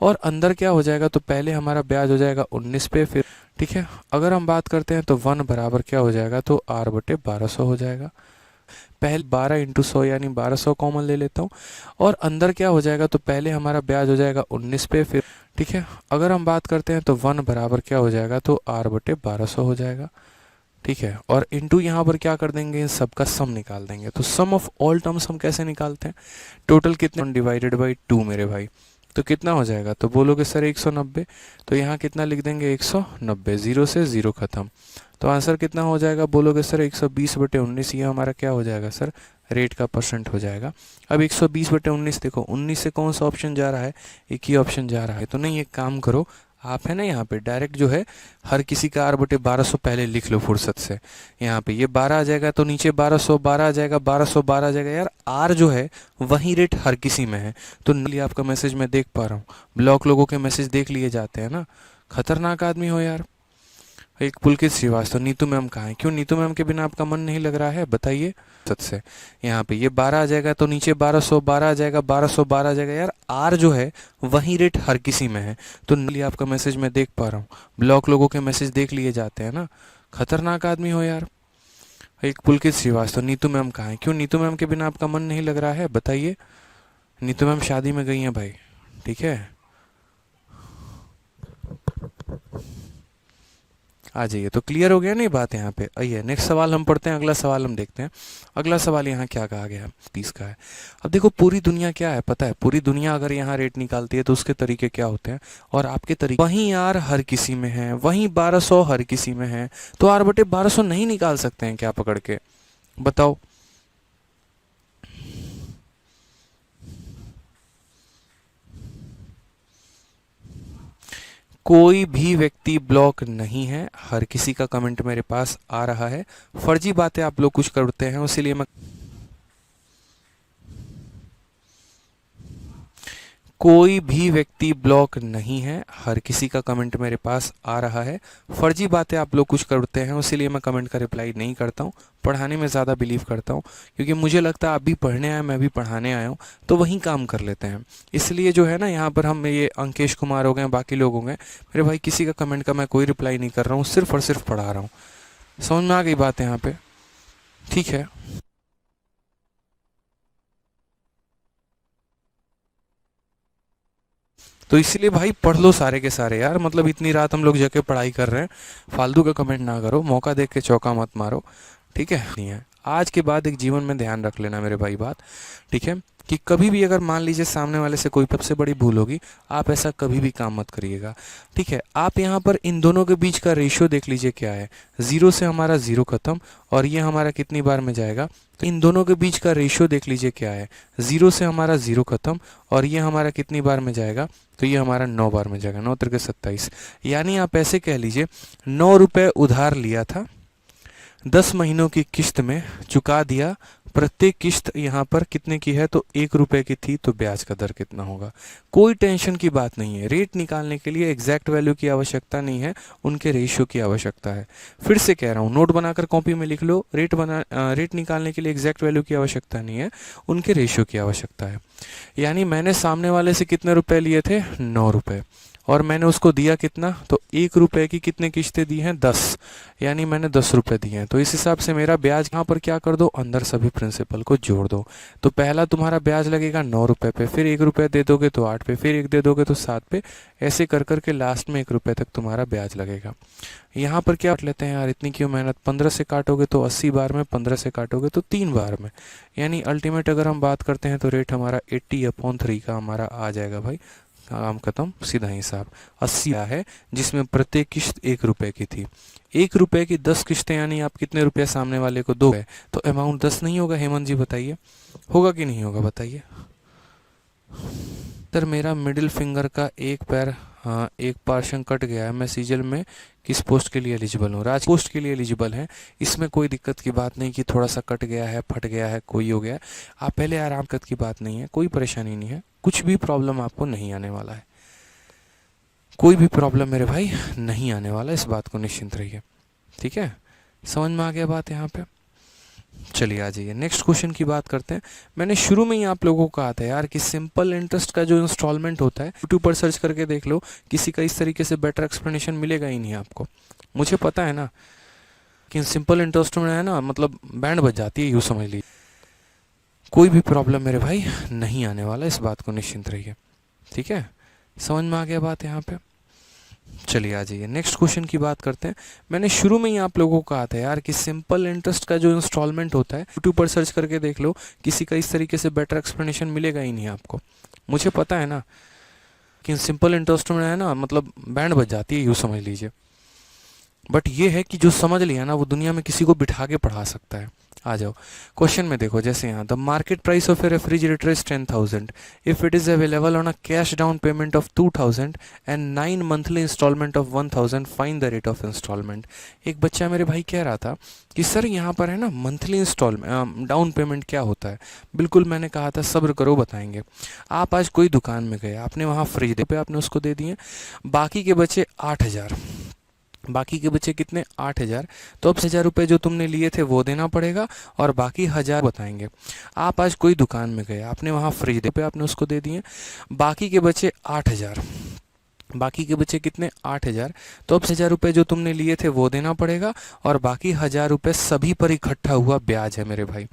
[SPEAKER 1] और अंदर क्या हो जाएगा, तो पहले हमारा ब्याज हो जाएगा 19 पे, फिर ठीक है। अगर हम बात करते हैं तो 1 बराबर क्या हो जाएगा, तो r बटे 1200 हो जाएगा। पहले 12 इंटू 100 यानी 1200 कॉमन ले लेता हूँ। और अंदर क्या हो जाएगा, तो पहले हमारा ब्याज हो जाएगा 19 पे, फिर ठीक है। अगर हम बात करते हैं तो 1 बराबर क्या हो जाएगा, तो r बटे 1200 हो जाएगा, ठीक है। और इंटू यहाँ पर क्या कर देंगे, इन सब का सम निकाल देंगे। तो सम ऑफ ऑल टर्म्स हम कैसे निकालते हैं? टोटल कितने डिवाइडेड बाई 2 मेरे भाई, तो कितना हो जाएगा? तो बोलोगे सर 190, तो यहाँ कितना लिख देंगे? 190, 0 से 0 खत्म। तो आंसर कितना हो जाएगा? बोलोगे सर 120/19। ये हमारा क्या हो जाएगा सर? रेट का परसेंट हो जाएगा। अब 120/19 देखो, 19 से कौन सा ऑप्शन जा रहा है? एक ही ऑप्शन जा रहा है। तो नहीं, एक काम करो, आप है ना यहाँ पे डायरेक्ट जो है हर किसी का r/1200 पहले लिख लो फुर्सत से। यहाँ पे ये 12 आ जाएगा, तो नीचे 1212 आ जाएगा, 1212 आ जाएगा। यार r जो है वही रेट हर किसी में है। तो नहीं, आपका मैसेज मैं देख पा रहा हूँ, ब्लॉक लोगों के मैसेज देख लिए जाते हैं ना। खतरनाक आदमी हो यार। एक पुलकित श्रीवास्तव, नीतू मैम कहाँ है? क्यों नीतू मैम के बिना आपका मन नहीं लग रहा है, बताइए। सच से यहाँ पे ये 12 आ जाएगा, तो नीचे 1212 आ जाएगा, 1212 आ जाएगा। यार r जो है वही रेट हर किसी में है। तो नहीं, आपका मैसेज मैं देख पा रहा हूँ, ब्लॉक लोगों के मैसेज देख लिए जाते हैं ना। खतरनाक आदमी हो यार। एक पुलकित श्रीवास्तव, नीतू मैम कहाँ है? क्यों नीतू मैम के बिना आपका मन नहीं लग रहा है, बताइए। नीतू मैम शादी में गई हैं भाई, ठीक है। आ जाइए, तो क्लियर हो गया नहीं बात यहाँ पे। आइए नेक्स्ट सवाल हम पढ़ते हैं, अगला सवाल हम देखते हैं। अगला सवाल यहाँ क्या कहा गया है? 30 का है। अब देखो, पूरी दुनिया क्या है पता है? पूरी दुनिया अगर यहाँ रेट निकालती है तो उसके तरीके क्या होते हैं और आपके तरीके। वहीं यार हर किसी में है, वहीं 1200 हर किसी में है, तो r/1200 नहीं निकाल सकते हैं क्या पकड़ के? बताओ। कोई भी व्यक्ति ब्लॉक नहीं है, हर किसी का कमेंट मेरे पास आ रहा है। फर्जी बातें आप लोग कुछ करते हैं, इसीलिए मैं कोई भी व्यक्ति ब्लॉक नहीं है, हर किसी का कमेंट मेरे पास आ रहा है। फर्जी बातें आप लोग कुछ करते हैं, इसीलिए मैं कमेंट का रिप्लाई नहीं करता हूँ। पढ़ाने में ज़्यादा बिलीव करता हूँ, क्योंकि मुझे लगता है आप भी पढ़ने आए, मैं भी पढ़ाने आया हूँ, तो वहीं काम कर लेते हैं। इसलिए जो है ना, यहाँ पर हम ये अंकेश कुमार हो गए, बाकी लोग हो गए, मेरे भाई किसी का कमेंट का मैं कोई रिप्लाई नहीं कर रहा हूँ, सिर्फ और सिर्फ पढ़ा रहा हूँ। समझ में आ गई बात यहाँ पे? ठीक है। तो इसलिए भाई पढ़ लो सारे के सारे यार, मतलब इतनी रात हम लोग जाके पढ़ाई कर रहे हैं, फालतू का कमेंट ना करो, मौका देख के चौका मत मारो, ठीक है। नहीं है, आज के बाद एक जीवन में ध्यान रख लेना मेरे भाई बात, ठीक है। कि कभी भी अगर मान लीजिए सामने वाले से कोई सबसे बड़ी भूल होगी, आप ऐसा कभी भी काम मत करिएगा। ठीक है, आप यहाँ पर इन दोनों के बीच का रेशियो देख लीजिए क्या है। 0 से हमारा 0 खत्म, और ये हमारा कितनी बार में जाएगा। तो इन दोनों के बीच का रेशियो देख लीजिए क्या है। 0 से हमारा 0 खत्म, और ये हमारा कितनी बार में जाएगा। तो ये हमारा 9 बार में जाएगा। 9 त्रिके 27, यानी आप ऐसे कह लीजिए 9 रुपये उधार लिया था, 10 महीनों की किस्त में चुका दिया। प्रत्येक किस्त यहाँ पर कितने की है, तो 1 रुपये की थी, तो ब्याज का दर कितना होगा। कोई टेंशन की बात नहीं है। रेट निकालने के लिए एग्जैक्ट वैल्यू की आवश्यकता नहीं है, उनके रेशियो की आवश्यकता है। फिर से कह रहा हूँ, नोट बनाकर कॉपी में लिख लो। रेट निकालने के लिए एग्जैक्ट वैल्यू की आवश्यकता नहीं है, उनके रेशियो की आवश्यकता है। यानी मैंने सामने वाले से कितने रुपए लिए थे, 9 रुपये, और मैंने उसको दिया कितना, तो 1 रुपये की कितने किस्तें दी हैं, 10, यानी मैंने 10 रुपये दिए हैं। तो इस हिसाब से मेरा ब्याज यहाँ पर क्या कर दो, अंदर सभी प्रिंसिपल को जोड़ दो। तो पहला तुम्हारा ब्याज लगेगा 9 रुपये पे, फिर 1 रुपये दे दोगे तो 8 पे, फिर 1 दे दोगे तो 7 पे, ऐसे कर करके लास्ट में 1 रुपये तक तुम्हारा ब्याज लगेगा। यहाँ पर क्या काट लेते हैं यार, इतनी क्यों मेहनत। 15 से काटोगे तो 80 बार में, 15 से काटोगे तो 3 बार में, यानी अल्टीमेट अगर हम बात करते हैं तो रेट हमारा 80/3 का हमारा आ जाएगा भाई। काम खत्म, सीधा हिसाब। 80 है, जिसमें प्रत्येक किस्त 1 रुपये की थी। 1 रुपये की 10 किस्तें, यानी आप कितने रुपये सामने वाले को दोगे, तो अमाउंट 10 नहीं होगा। हेमंत जी बताइए, होगा कि नहीं होगा, बताइए। सर मेरा मिडिल फिंगर का एक पैर, हाँ, एक पार्शन कट गया है। मैं सीजल में किस पोस्ट के लिए एलिजिबल हूँ, राज पोस्ट के लिए एलिजिबल है। इसमें कोई दिक्कत की बात नहीं कि थोड़ा सा कट गया है, फट गया है, कोई हो गया है। आप पहले आराम, दिक्कत की बात नहीं है, कोई परेशानी नहीं है, कुछ भी प्रॉब्लम आपको नहीं आने वाला है। कोई भी प्रॉब्लम मेरे भाई नहीं आने वाला, इस बात को निश्चिंत रहिए। ठीक है, समझ में आ गया बात यहाँ पे। चलिए आ जाइए, नेक्स्ट क्वेश्चन की बात करते हैं। मैंने शुरू में ही आप लोगों को कहा था यार कि सिंपल इंटरेस्ट का जो इंस्टॉलमेंट होता है, यूट्यूब पर सर्च करके देख लो, किसी का इस तरीके से बेटर एक्सप्लेनेशन मिलेगा ही नहीं आपको। मुझे पता है ना कि सिंपल इंटरेस्ट में है ना, मतलब बैंड बज जाती है, यूँ समझ लीजिए। कोई भी प्रॉब्लम मेरे भाई नहीं आने वाला, इस बात को निश्चिंत रहिए। ठीक है, समझ में आ गया बात यहाँ पे। चलिए आ जाइए, नेक्स्ट क्वेश्चन की बात करते हैं। मैंने शुरू में ही आप लोगों को कहा था यार कि सिंपल इंटरेस्ट का जो इंस्टॉलमेंट होता है, यूट्यूब पर सर्च करके देख लो, किसी का इस तरीके से बेटर एक्सप्लेनेशन मिलेगा ही नहीं आपको। मुझे पता है ना कि सिंपल इंटरेस्ट में है ना, मतलब बैंड बज जाती है, यूँ समझ लीजिए। बट ये है कि जो समझ लिया ना, वो दुनिया में किसी को बिठा के पढ़ा सकता है। आ जाओ क्वेश्चन में, देखो जैसे यहाँ the market price of a refrigerator is 10,000 if it is available on a cash down payment of 2,000 and 9 monthly installment of 1,000, find the rate of installment. एक बच्चा मेरे भाई कह रहा था कि सर यहाँ पर है ना मंथली इंस्टॉलमेंट डाउन पेमेंट क्या होता है। बिल्कुल, मैंने कहा था सब्र करो, बताएंगे। आप आज कोई दुकान में गए, आपने वहाँ फ्रिज पे आपने उसको दे दिए, बाकी के बचे 8,000, बाकी के बचे कितने, 8,000। तो अब 1,000 रुपये जो तुमने लिए थे वो देना पड़ेगा, और बाकी 1,000 बताएंगे। आप आज कोई दुकान में गए, आपने वहाँ फ्रिज पे आपने उसको दे दिए, बाकी के बचे 8,000, बाकी के बचे कितने, 8,000। तो अब 1,000 रुपये जो तुमने लिए थे वो देना पड़ेगा, और बाकी 1,000 रुपये सभी पर इकट्ठा हुआ ब्याज है मेरे भाई।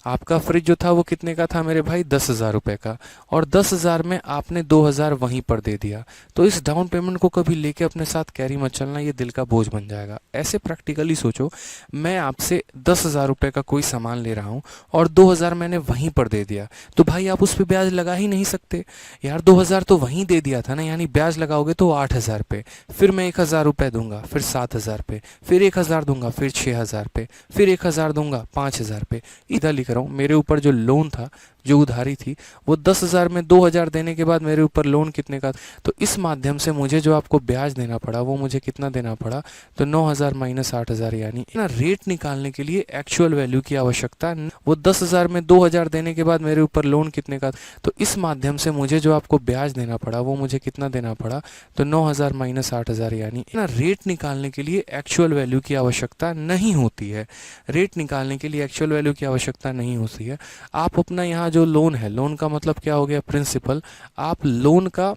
[SPEAKER 1] आपका फ्रिज जो था वो कितने का था मेरे भाई, 10,000 रुपये का, और 10,000 में आपने 2,000 वहीं पर दे दिया। तो इस डाउन पेमेंट को कभी लेके अपने साथ कैरी मत चलना, ये दिल का बोझ बन जाएगा। ऐसे प्रैक्टिकली सोचो, मैं आपसे 10,000 रुपये का कोई सामान ले रहा हूँ, और 2,000 मैंने वहीं पर दे दिया, तो भाई आप उस पर ब्याज लगा ही नहीं सकते यार। 2,000 तो वहीं दे दिया था ना, यानी ब्याज लगाओगे तो 8,000 पे, फिर मैं 1,000 रुपये दूंगा, फिर 7,000 पे, फिर 1,000 दूंगा, फिर 6,000 पे, फिर 1,000 दूंगा, 5,000 पे। इधर लिख रहा हूँ, मेरे ऊपर जो लोन था, जो उधारी थी, वो 10,000 में 2,000 देने के बाद मेरे ऊपर लोन कितने का। तो इस माध्यम से मुझे जो आपको ब्याज देना पड़ा, वो मुझे कितना देना पड़ा, तो 9,000 माइनस 8,000, यानी ना रेट निकालने के लिए एक्चुअल वैल्यू की आवश्यकता। वो 10,000 में 2,000 देने के बाद मेरे ऊपर लोन कितने का, तो इस माध्यम से मुझे जो आपको ब्याज देना पड़ा, वो मुझे कितना देना पड़ा, तो 9,000 माइनस 8,000, यानी ना रेट निकालने के लिए एक्चुअल वैल्यू की आवश्यकता नहीं होती है। रेट निकालने के लिए एक्चुअल वैल्यू की आवश्यकता नहीं होती है। आप अपना यहाँ जो लोन है, लोन का मतलब क्या हो गया, प्रिंसिपल, आप लोन का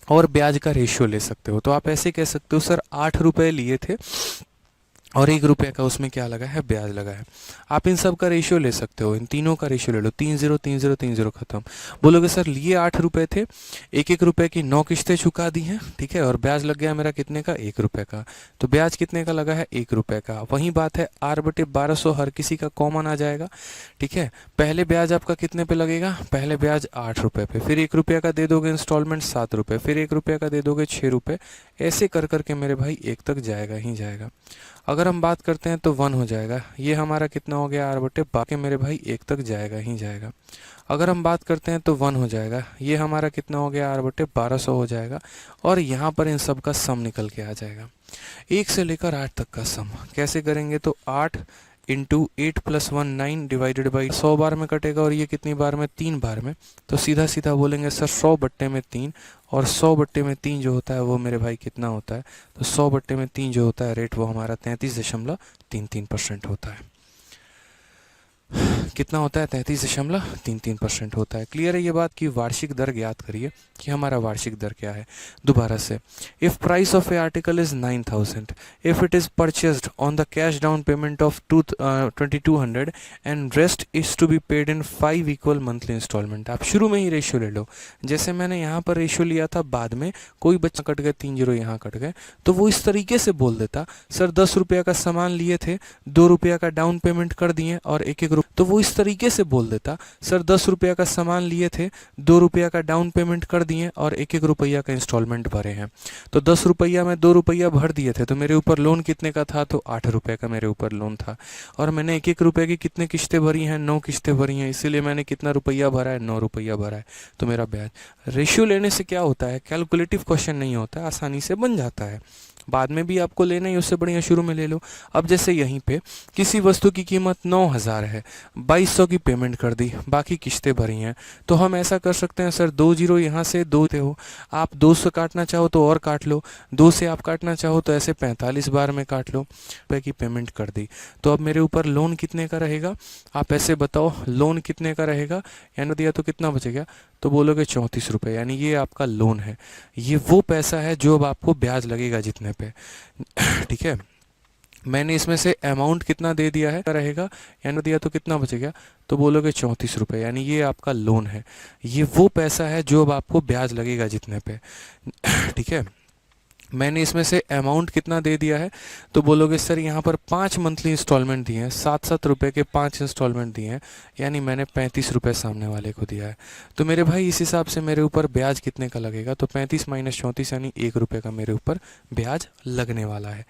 [SPEAKER 1] और ब्याज का रेशियो ले सकते हो। तो आप ऐसे कह सकते हो सर 8 रुपये लिए थे और 1 रुपये का उसमें क्या लगा है, ब्याज लगा है। आप इन सब का रेशियो ले सकते हो, इन तीनों का रेशियो ले लो, 3 0 3 0 3 0 खत्म। बोलोगे सर लिए 8 रुपये थे, 1 1 रुपये की 9 किस्तें चुका दी हैं, ठीक है, और ब्याज लग गया मेरा कितने का, 1 रुपये का। तो ब्याज कितने का लगा है, 1 रुपये का। वही बात है, R/1200 हर किसी का कॉमन आ जाएगा, ठीक है। पहले ब्याज आपका कितने पे लगेगा, पहले ब्याज 8 रुपये पे, फिर 1 रुपये का दे दोगे इंस्टॉलमेंट 7 रुपये, फिर 1 रुपये का दे दोगे 6 रुपये, ऐसे कर करके मेरे भाई 1 तक जाएगा ही जाएगा। अगर हम बात करते हैं तो 1 हो जाएगा, ये हमारा कितना हो गया, R/12 मेरे भाई 1 तक जाएगा ही जाएगा। अगर हम बात करते हैं तो 1 हो जाएगा, ये हमारा कितना हो गया, R/1200 हो जाएगा। और यहाँ पर इन सब का सम निकल के आ जाएगा, 1 से लेकर 8 तक का सम। कैसे करेंगे, तो 8 इंटू 8 + 1 9 डिवाइडेड बाई 100 बार में कटेगा, और ये कितनी बार में, 3 बार में। तो सीधा सीधा बोलेंगे सर 100/3, और 100/3 जो होता है वो मेरे भाई कितना होता है, तो 100/3 जो होता है रेट, वो हमारा 33.33% होता है। कितना होता है, 33.33% होता है। क्लियर है ये बात कि वार्षिक दर ज्ञात करिए कि हमारा वार्षिक दर क्या है। दोबारा से, if price of a article is 9000, if it is purchased on the cash down payment of 2200 and rest is to be paid in 5 equal monthly installment. आप शुरू में ही रेशियो ले लो, जैसे मैंने यहाँ पर रेशियो लिया था, बाद में कोई बच्चा कट गए, 3 0 यहाँ कट गए, तो वो इस तरीके से बोल देता, सर 10 रुपये का सामान लिए थे, 2 रुपये का डाउन पेमेंट कर दिए और 1 1 रुपये, तो वो इस तरीके से बोल देता, सर 10 रुपये का सामान लिए थे, 2 रुपये का डाउन पेमेंट कर दिए और 1 1 रुपया का इंस्टॉलमेंट भरे हैं। तो 10 रुपया में 2 रुपया भर दिए थे, तो मेरे ऊपर लोन कितने का था, तो 8 रुपये का मेरे ऊपर लोन था। और मैंने 1 1 रुपये की कितने किस्तें भरी हैं, 9 किस्तें भरी हैं, इसीलिए मैंने कितना रुपया भरा है, 9 रुपया भरा है। तो मेरा ब्याज। रेशियो लेने से क्या होता है, कैलकुलेटिव क्वेश्चन नहीं होता, आसानी से बन जाता है। बाद में भी आपको लेना ही, उससे बढ़िया शुरू में ले लो। अब जैसे यहीं पे किसी वस्तु की कीमत 9000 है, 2200 की पेमेंट कर दी, बाकी किस्तें भरी हैं, तो हम ऐसा कर सकते हैं, सर 2 0 यहाँ से 2 थे हो, आप 2 से काटना चाहो तो और काट लो, 2 से आप काटना चाहो तो ऐसे 45 बार में काट लो, रुपये की पेमेंट कर दी। तो अब मेरे ऊपर लोन कितने का रहेगा, आप ऐसे बताओ लोन कितने का रहेगा, यानी दिया तो कितना बचेगा, तो बोलोगे 34 रुपये, यानी ये आपका लोन है। ये वो पैसा है जो अब आपको ब्याज लगेगा जितने पे, ठीक है। मैंने इसमें से अमाउंट कितना दे दिया है रहेगा, यानी दिया तो कितना बचेगा, तो बोलोगे 34 रुपये, यानी ये आपका लोन है। ये वो पैसा है जो अब आपको ब्याज लगेगा जितने पे, ठीक है। मैंने इसमें से अमाउंट कितना दे दिया है, तो बोलोगे सर यहाँ पर 5 मंथली इंस्टॉलमेंट दिए हैं, 7-7 रुपये के 5 इंस्टॉलमेंट दिए हैं, यानी मैंने 35 रुपये सामने वाले को दिया है। तो मेरे भाई इस हिसाब से मेरे ऊपर ब्याज कितने का लगेगा, तो 35 - 34 यानी 1 रुपये का मेरे ऊपर ब्याज लगने वाला है,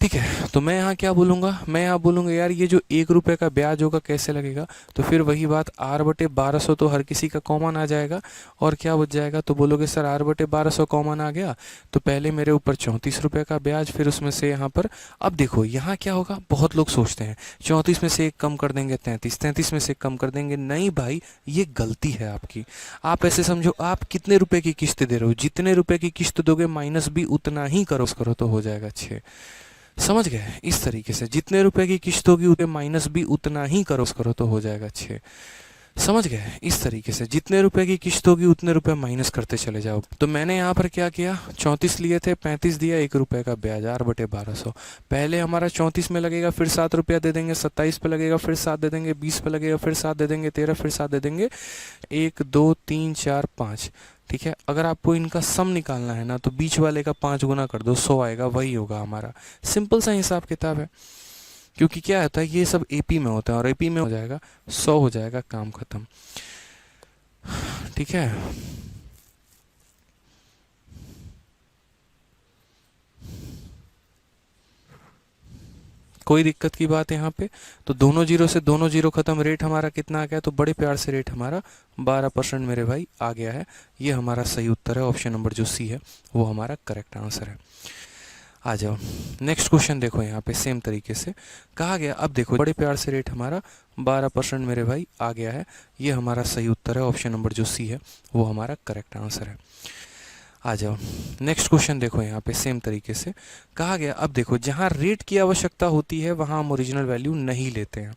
[SPEAKER 1] ठीक है। तो मैं यहाँ क्या बोलूँगा, मैं यहाँ बोलूँगा यार ये जो 1 रुपये का ब्याज होगा कैसे लगेगा, तो फिर वही बात, R/1200 तो हर किसी का कॉमन आ जाएगा, और क्या बच जाएगा, तो बोलोगे सर R/1200 कॉमन आ गया, तो पहले मेरे ऊपर 34 रुपये का ब्याज, फिर उसमें से यहाँ पर, अब देखो यहाँ क्या होगा, बहुत लोग सोचते हैं 34 में से 1 कम कर देंगे 33, 33 में से 1 कम कर देंगे, नहीं भाई ये गलती है आपकी। आप ऐसे समझो, आप कितने रुपए की किस्त दे रहे हो, जितने रुपए की किस्त दोगे माइनस भी उतना ही करो तो हो जाएगा 6। समझ गए, इस तरीके से जितने रुपए की किस्त होगी उतने माइनस भी उतना ही करो तो हो जाएगा 6। समझ गए, इस तरीके से जितने रुपए की किस्त होगी उतने रुपए माइनस करते चले जाओ। तो मैंने यहाँ पर क्या किया, 34 लिए थे, 35 दिया, 1 रुपये का ब्याज, R/1200। पहले हमारा 34 में लगेगा, फिर 7 रुपया दे देंगे, 27 पे लगेगा, फिर 7 दे देंगे, 20 पे लगेगा, फिर 7 दे देंगे, 13, फिर 7 दे देंगे, 1 2 3 4 5, ठीक है। अगर आपको इनका सम निकालना है ना, तो बीच वाले का 5 गुना कर दो, 100 आएगा, वही होगा हमारा। सिंपल सा हिसाब किताब है, क्योंकि क्या होता है ये सब एपी में होता है, और एपी में हो जाएगा 100 हो जाएगा, काम खत्म, ठीक है। कोई दिक्कत की बात यहाँ पे, तो दोनों जीरो से दोनों जीरो खत्म, रेट हमारा कितना आ गया, तो बड़े प्यार से रेट हमारा 12% मेरे भाई आ गया है। ये हमारा सही उत्तर है, ऑप्शन नंबर जो सी है वो हमारा करेक्ट आंसर है। आ जाओ नेक्स्ट क्वेश्चन, देखो यहाँ पे सेम तरीके से कहा गया। अब देखो बड़े प्यार से रेट हमारा 12% मेरे भाई आ गया है, ये हमारा सही उत्तर है, ऑप्शन नंबर जो सी है वो हमारा करेक्ट आंसर है। आ जाओ नेक्स्ट क्वेश्चन, देखो यहाँ पे सेम तरीके से कहा गया। अब देखो जहाँ रेट की आवश्यकता होती है वहाँ हम ओरिजिनल वैल्यू नहीं लेते हैं,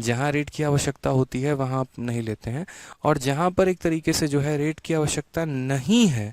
[SPEAKER 1] जहाँ रेट की आवश्यकता होती है वहाँ आप नहीं लेते हैं, और जहाँ पर एक तरीके से जो है रेट की आवश्यकता नहीं है,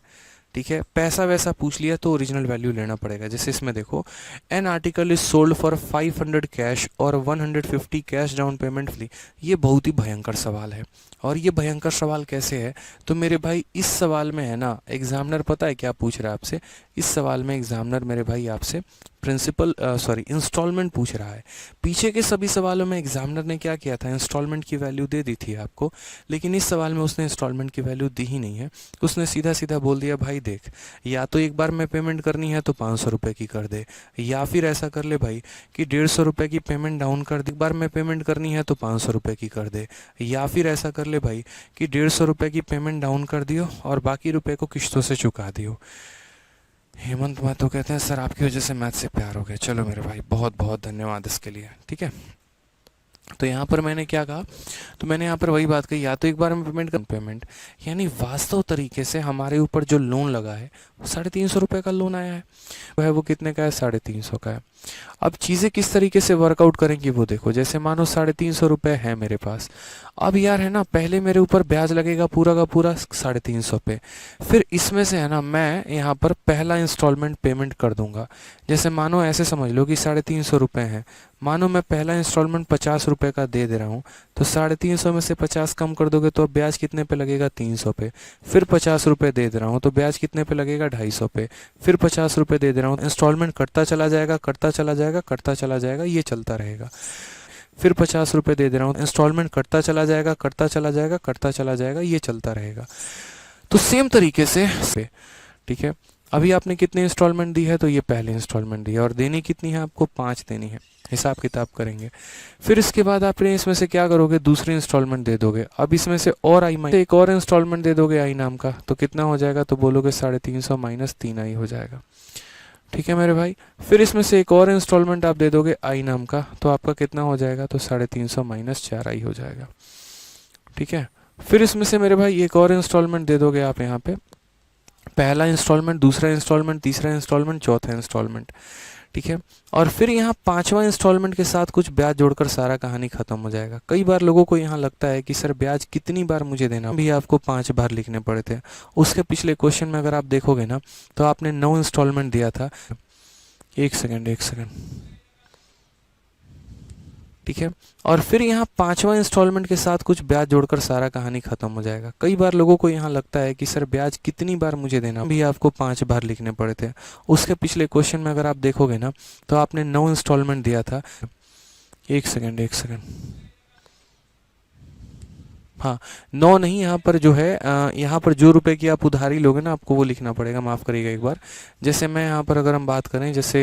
[SPEAKER 1] ठीक है, पैसा वैसा पूछ लिया तो ओरिजिनल वैल्यू लेना पड़ेगा। जैसे इसमें देखो, an article is sold for 500 cash और 150 कैश डाउन पेमेंट फ्री। ये बहुत ही भयंकर सवाल है। और ये भयंकर सवाल कैसे है, तो मेरे भाई इस सवाल में है ना, एग्जामिनर पता है क्या पूछ रहा है आपसे, इस सवाल में एग्जामिनर मेरे भाई आपसे इंस्टॉलमेंट पूछ रहा है। पीछे के सभी सवालों में एग्जामिनर ने क्या किया था, इंस्टॉलमेंट की वैल्यू दे दी थी आपको, लेकिन इस सवाल में उसने इंस्टॉलमेंट की वैल्यू दी ही नहीं है। उसने सीधा सीधा बोल दिया, भाई देख, या तो एक बार में पेमेंट करनी है तो 500 रुपये की कर दे, या फिर ऐसा कर ले भाई कि 150 रुपये की पेमेंट डाउन कर दे, एक बार में पेमेंट करनी है तो 500 रुपये की कर दे, या फिर ऐसा कर ले भाई कि 150 रुपये की पेमेंट डाउन कर दियो और बाकी रुपए को किश्तों से चुका दियो। हेमंत महतो कहते हैं, सर आपकी वजह से मैथ से प्यार हो गया। चलो मेरे भाई, बहुत बहुत धन्यवाद इसके लिए। ठीक है, तो यहाँ पर मैंने क्या कहा, तो मैंने यहाँ पर वही बात कही, या तो एक बार में पेमेंट यानी वास्तव तरीके से हमारे ऊपर जो लोन लगा है वो 350 रुपये का लोन आया है। वो कितने का है, 350 का है। अब चीज़ें किस तरीके से वर्कआउट करेंगी वो देखो। जैसे मानो 350 रुपये है मेरे पास, अब यार है ना, पहले मेरे ऊपर ब्याज लगेगा पूरा का पूरा 350 पे, फिर इसमें से है ना मैं यहाँ पर पहला इंस्टॉलमेंट पेमेंट कर दूंगा। जैसे मानो ऐसे समझ लो कि 350 रुपये हैं, मानो मैं पहला इंस्टॉलमेंट 50 रुपये का दे रहा हूँ, तो 350 में से 50 कम कर दोगे तो अब ब्याज कितने पे लगेगा, 300 पे। फिर 50 रुपये दे रहा हूँ तो ब्याज कितने पे लगेगा, 250 पे। फिर 50 रुपये दे रहा हूँ, इंस्टॉलमेंट कटता चला जाएगा, कटता चला जाएगा, कटता चला जाएगा, ये चलता रहेगा। फिर 50 रुपये दे रहा हूँ, इंस्टॉलमेंट कटता चला जाएगा, कटता चला जाएगा, कटता चला जाएगा, ये चलता रहेगा। तो सेम तरीके से, ठीक है, अभी आपने कितनी इंस्टॉलमेंट दी है, तो ये पहली इंस्टॉलमेंट दी है और देनी कितनी है आपको, 5 देनी है। हिसाब किताब करेंगे, फिर इसके बाद आपने इसमें से क्या करोगे, दूसरी इंस्टॉलमेंट दे दोगे। अब इसमें से और आई एक और इंस्टॉलमेंट दे दोगे आई नाम का, तो कितना हो जाएगा, तो बोलोगे 350 माइनस 3 आई हो जाएगा। ठीक है मेरे भाई, फिर इसमें से एक और इंस्टॉलमेंट आप दे दोगे आई नाम का, तो आपका कितना हो जाएगा, तो 350 माइनस 4 आई हो जाएगा। ठीक है, फिर इसमें से मेरे भाई एक और इंस्टॉलमेंट दे दोगे आप यहाँ पे, पहला इंस्टॉलमेंट, दूसरा इंस्टॉलमेंट, तीसरा इंस्टॉलमेंट, चौथा इंस्टॉलमेंट। ठीक है, और फिर यहाँ 5वां इंस्टॉलमेंट के साथ कुछ ब्याज जोड़कर सारा कहानी खत्म हो जाएगा। कई बार लोगों को यहाँ लगता है कि सर ब्याज कितनी बार मुझे देना, भी आपको 5 बार लिखने पड़े थे। उसके पिछले क्वेश्चन में अगर आप देखोगे ना, तो आपने 9 इंस्टॉलमेंट दिया था। एक सेकंड, ठीक है, और फिर यहाँ 5वां इंस्टॉलमेंट के साथ कुछ ब्याज जोड़कर सारा कहानी खत्म हो जाएगा। कई बार लोगों को यहाँ लगता है कि सर ब्याज कितनी बार मुझे देना, भी आपको 5 बार लिखने पड़े थे। उसके पिछले क्वेश्चन में अगर आप देखोगे ना, तो आपने 9 इंस्टॉलमेंट दिया था। एक सेकंड, हाँ, 9 नहीं, यहाँ पर जो है यहाँ पर जो रुपए की आप उधारी लोगे ना, आपको वो लिखना पड़ेगा, माफ़ करिएगा एक बार। जैसे मैं यहाँ पर अगर हम बात करें, जैसे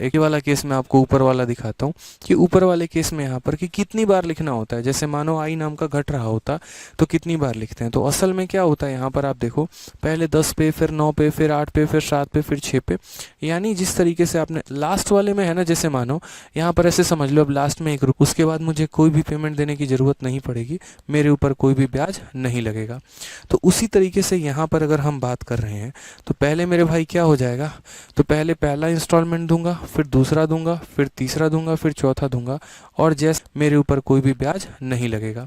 [SPEAKER 1] एक ही वाला केस में आपको ऊपर वाला दिखाता हूँ कि ऊपर वाले केस में यहाँ पर कि कितनी बार लिखना होता है। जैसे मानो आई नाम का घट रहा होता तो कितनी बार लिखते हैं, तो असल में क्या होता है यहाँ पर आप देखो, पहले 10 पे, फिर 9 पे, फिर 8 पे, फिर 7 पे, फिर 6 पे। यानी जिस तरीके से आपने लास्ट वाले में है ना, जैसे मानो यहाँ पर ऐसे समझ लो, अब लास्ट में उसके बाद मुझे कोई भी पेमेंट देने की ज़रूरत नहीं पड़ेगी, मेरे ऊपर कोई भी ब्याज नहीं लगेगा। तो उसी तरीके से यहाँ पर अगर हम बात कर रहे हैं, तो पहले मेरे भाई क्या हो जाएगा, तो पहले पहला इंस्टॉलमेंट दूंगा, फिर दूसरा दूंगा, फिर तीसरा दूंगा, फिर चौथा दूंगा, और जैसे मेरे ऊपर कोई भी ब्याज नहीं लगेगा।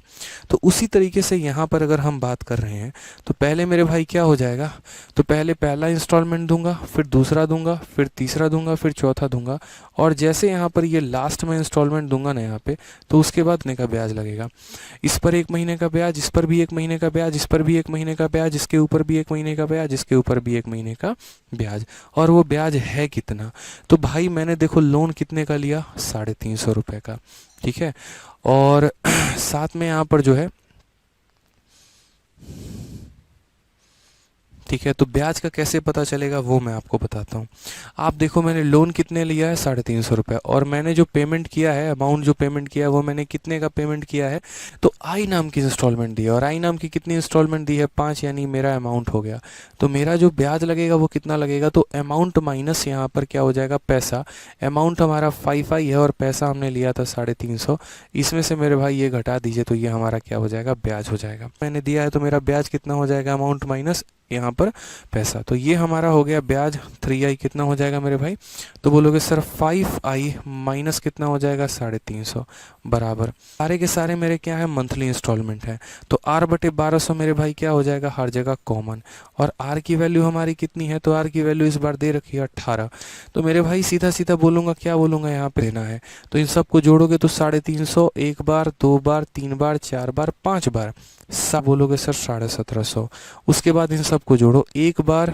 [SPEAKER 1] तो उसी तरीके से यहाँ पर अगर हम बात कर रहे हैं, तो पहले मेरे भाई क्या हो जाएगा, तो पहले पहला इंस्टॉलमेंट दूंगा, फिर दूसरा दूंगा, फिर तीसरा दूंगा, फिर चौथा दूंगा, और जैसे यहाँ पर ये लास्ट में इंस्टॉलमेंट दूंगा ना यहाँ पे, तो उसके बाद का ब्याज लगेगा। इस पर 1 महीने का ब्याज, इस पर भी 1 महीने का ब्याज, इस पर भी 1 महीने का ब्याज, इसके ऊपर भी 1 महीने का ब्याज, इसके ऊपर भी 1 महीने का ब्याज। और वो ब्याज है कितना, तो भाई मैंने देखो लोन कितने का लिया, 350 रुपये का। ठीक है, और साथ में यहाँ पर जो है, ठीक है, तो ब्याज का कैसे पता चलेगा वो मैं आपको बताता हूँ। आप देखो मैंने लोन कितने लिया है, 350 रुपये, और मैंने जो पेमेंट किया है, अमाउंट जो पेमेंट किया है वो मैंने कितने का पेमेंट किया है, तो आई नाम की इंस्टॉलमेंट दी है, और आई नाम की कितनी इंस्टॉलमेंट दी है, 5, यानी मेरा अमाउंट हो गया। तो मेरा जो ब्याज लगेगा वो कितना लगेगा, तो अमाउंट माइनस यहाँ पर क्या हो जाएगा, पैसा। अमाउंट हमारा 5 आई है और पैसा हमने लिया था 350, इसमें से मेरे भाई ये घटा दीजिए, तो ये हमारा क्या हो जाएगा, ब्याज हो जाएगा। मैंने दिया है तो मेरा ब्याज कितना हो जाएगा, अमाउंट माइनस यहाँ पर पैसा। तो ये हमारा हो गया ब्याज 3i कितना हो जाएगा मेरे भाई, तो बोलोगे सर 5i माइनस कितना हो जाएगा 350 बराबर सारे के सारे मेरे क्या है मंथली इंस्टॉलमेंट है। तो r बटे 1200 मेरे भाई क्या हो जाएगा हर जगह कॉमन, और r की वैल्यू हमारी कितनी है, तो r की वैल्यू इस बार दे रखी है 18। तो मेरे भाई सीधा सीधा बोलूँगा क्या बोलूँगा यहाँ पे देना है, तो इन सबको जोड़ोगे तो 350 एक बार, 2 बार, 3 बार, 4 बार, 5 बार, सब बोलोगे सर 1750। उसके बाद इन सबको जोड़ो एक बार,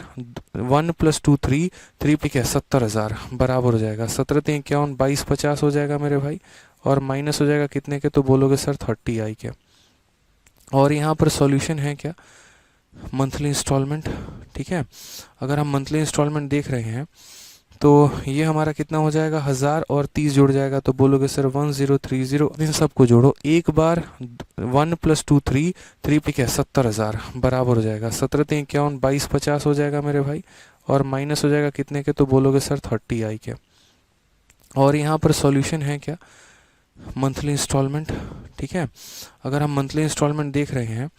[SPEAKER 1] 1 + 2 3, 3 ठीक है 70,000 बराबर हो जाएगा 17×51 2250 हो जाएगा मेरे भाई, और माइनस हो जाएगा कितने के, तो बोलोगे सर 30i के। और यहाँ पर सॉल्यूशन है क्या, मंथली इंस्टॉलमेंट। ठीक है, अगर हम मंथली इंस्टॉलमेंट देख रहे हैं तो ये हमारा कितना हो जाएगा 1000 और 30 जुड़ जाएगा, तो बोलोगे सर 1030। इन सबको जोड़ो एक बार, 1 + 2 3, 3 ठीक है 70,000 बराबर हो जाएगा 17×51 2250 हो जाएगा मेरे भाई, और माइनस हो जाएगा कितने के, तो बोलोगे सर 30i के। और यहाँ पर सॉल्यूशन है क्या, मंथली इंस्टॉलमेंट। ठीक है, अगर हम मंथली इंस्टॉलमेंट देख रहे हैं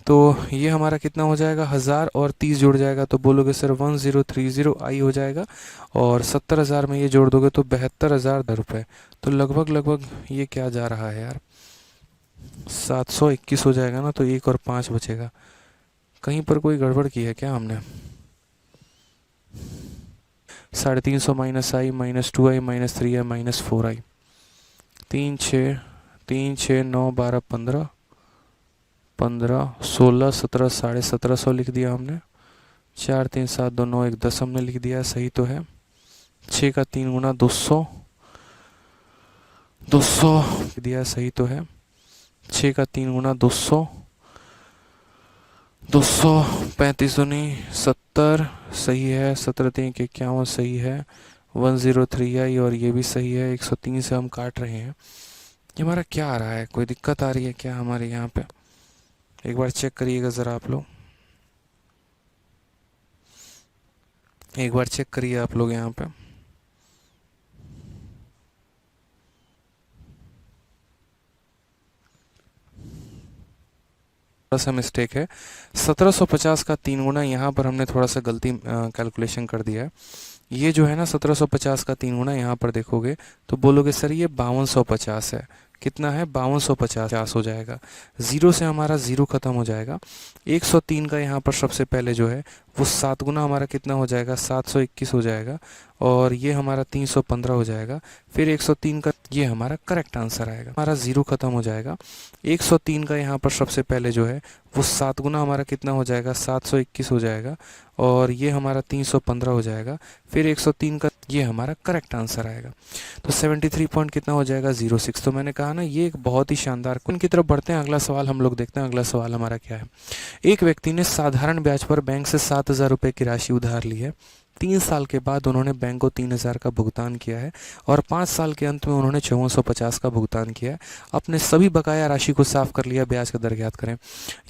[SPEAKER 1] तो ये हमारा कितना हो जाएगा 1000 और 30 जुड़ जाएगा, तो बोलोगे सर 1030i हो जाएगा, और 70,000 में ये जोड़ दोगे तो 72,000 रुपये। तो लगभग ये क्या जा रहा है यार 721 हो जाएगा ना, तो 1 और 5 बचेगा। कहीं पर कोई गड़बड़ की है क्या हमने, 350 minus i minus 2i minus 3i minus 4i, 3 6 9 12 15 16 17 1750 लिख दिया हमने, 4 3 7 2 9 1 10 हमने लिख दिया, सही तो है। 6 का 3 गुना 200 लिख दिया, सही तो है। 6 का 3 गुना 200 35 दूनी 70 सही है, 17 3 51 सही है, 103i और ये भी सही है। 103 से हम काट रहे हैं, ये हमारा क्या आ रहा है, कोई दिक्कत आ रही है क्या हमारे यहाँ पे, एक बार चेक करिएगा ज़रा आप लोग, एक बार चेक करिए आप लोग यहाँ पे। थोड़ा सा मिस्टेक है, 1750 का 3 गुना, यहाँ पर हमने थोड़ा सा गलती कैलकुलेशन कर दिया है। ये जो है ना 1750 का 3 गुना, यहाँ पर देखोगे तो बोलोगे सर ये 5250 है, कितना है 5250 हो जाएगा। ज़ीरो से हमारा ज़ीरो ख़त्म हो जाएगा। 103 का यहाँ पर सबसे पहले जो है वो 7 गुना हमारा कितना हो जाएगा 721 हो जाएगा, और ये हमारा 315 हो जाएगा। फिर 103 का ये हमारा करेक्ट आंसर आएगा, हमारा ज़ीरो ख़त्म हो जाएगा। 103 का यहाँ पर सबसे पहले जो है वो 7 गुना हमारा कितना हो जाएगा 721 हो जाएगा, और ये हमारा 315 हो जाएगा। फिर 103 का ये हमारा करेक्ट आंसर आएगा। तो 73 पॉइंट कितना हो जाएगा 06। तो मैंने कहा ना ये एक बहुत ही शानदार क्वेश्चन की तरफ बढ़ते हैं। अगला सवाल हम लोग देखते हैं, अगला सवाल हमारा क्या है। एक व्यक्ति ने साधारण ब्याज पर बैंक से 7,000 रुपये की राशि उधार ली है। 3 साल के बाद उन्होंने बैंक को 3,000 का भुगतान किया है, और 5 साल के अंत में उन्होंने 5450 का भुगतान किया है। अपने सभी बकाया राशि को साफ कर लिया, ब्याज का दर ज्ञात करें।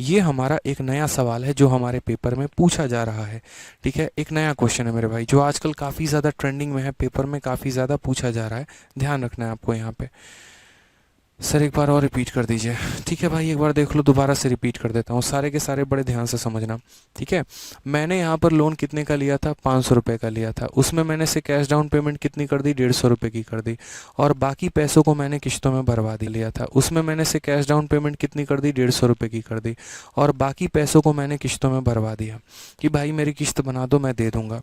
[SPEAKER 1] ये हमारा एक नया सवाल है जो हमारे पेपर में पूछा जा रहा है। ठीक है, एक नया क्वेश्चन है मेरे भाई, जो आजकल काफ़ी ज़्यादा ट्रेंडिंग में है, पेपर में काफ़ी ज़्यादा पूछा जा रहा है। ध्यान रखना है आपको यहाँ पे। सर एक बार और रिपीट कर दीजिए। ठीक है भाई, एक बार देख लो, दोबारा से रिपीट कर देता हूँ, सारे के सारे बड़े ध्यान से समझना। ठीक है, मैंने यहाँ पर लोन कितने का लिया था 500 रुपये का लिया था। उसमें मैंने से कैश डाउन पेमेंट कितनी कर दी 150 रुपये की कर दी, और बाकी पैसों को मैंने किश्तों में भरवा दी लिया था। उसमें मैंने से कैश डाउन पेमेंट कितनी कर दी 150 रुपये की कर दी, और बाकी पैसों को मैंने किश्तों में भरवा दिया कि भाई मेरी किश्त बना दो मैं दे दूंगा।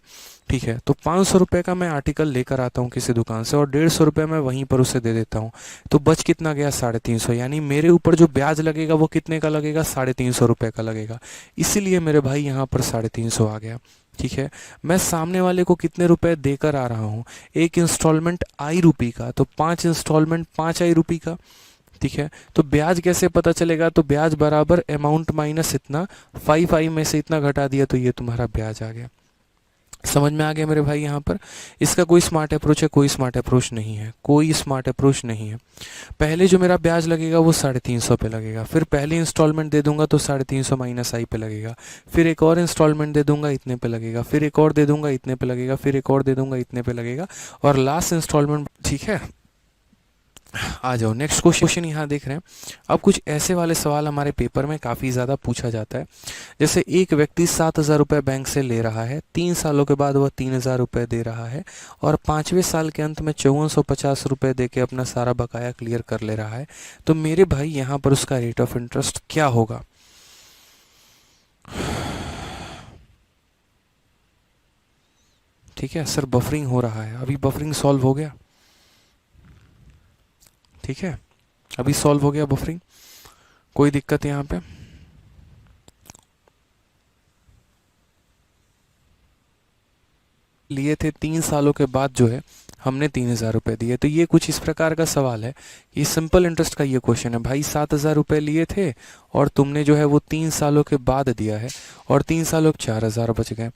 [SPEAKER 1] ठीक है, तो 500 रुपये का मैं आर्टिकल लेकर आता हूँ किसी दुकान से, और 150 रुपये मैं वहीं पर उसे दे देता हूँ। तो बच कितना गया 350, यानी मेरे ऊपर जो ब्याज लगेगा वो कितने का लगेगा 350 रुपये का लगेगा। इसीलिए मेरे भाई यहाँ पर 350 आ गया। ठीक है, मैं सामने वाले को कितने रुपए देकर आ रहा हूँ, एक इंस्टॉलमेंट आई रुपये का, तो 5 इंस्टॉलमेंट 5 आई रुपये का। ठीक है, तो ब्याज कैसे पता चलेगा, तो ब्याज बराबर अमाउंट माइनस इतना, 5i में से इतना घटा दिया, तो ये तुम्हारा ब्याज आ गया। समझ में आ गया मेरे भाई यहाँ पर। इसका कोई स्मार्ट अप्रोच है, कोई स्मार्ट अप्रोच नहीं है, कोई स्मार्ट अप्रोच नहीं है। पहले जो मेरा ब्याज लगेगा वो 350 पे लगेगा, फिर पहली इंस्टॉलमेंट दे दूंगा तो 350 माइनस आई पे लगेगा, फिर एक और इंस्टॉलमेंट दे दूंगा इतने पे लगेगा, फिर एक और दे दूंगा इतने पे लगेगा, फिर एक और दे दूंगा इतने पे लगेगा, और लास्ट इंस्टॉलमेंट। ठीक है, आ जाओ नेक्स्ट क्वेश्चन यहाँ देख रहे हैं। अब कुछ ऐसे वाले सवाल हमारे पेपर में काफ़ी ज़्यादा पूछा जाता है। जैसे एक व्यक्ति 7,000 रुपये बैंक से ले रहा है, 3 सालों के बाद वह 3,000 रुपये दे रहा है और 5वें साल के अंत में 5450 रुपये दे के अपना सारा बकाया क्लियर कर ले रहा है। तो मेरे भाई यहाँ पर उसका रेट ऑफ इंटरेस्ट क्या होगा? ठीक है सर, बफरिंग हो रहा है। अभी बफरिंग सॉल्व हो गया। ठीक है, अभी सॉल्व हो गया बफरिंग, कोई दिक्कत यहाँ पे? लिए थे 3 सालों के बाद जो है हमने 3,000 रुपये दिए। तो ये कुछ इस प्रकार का सवाल है। ये सिंपल इंटरेस्ट का ये क्वेश्चन है भाई। 7,000 रुपये लिए थे और तुमने जो है वो 3 सालों के बाद दिया है और 3 सालों के 4,000 बच गए।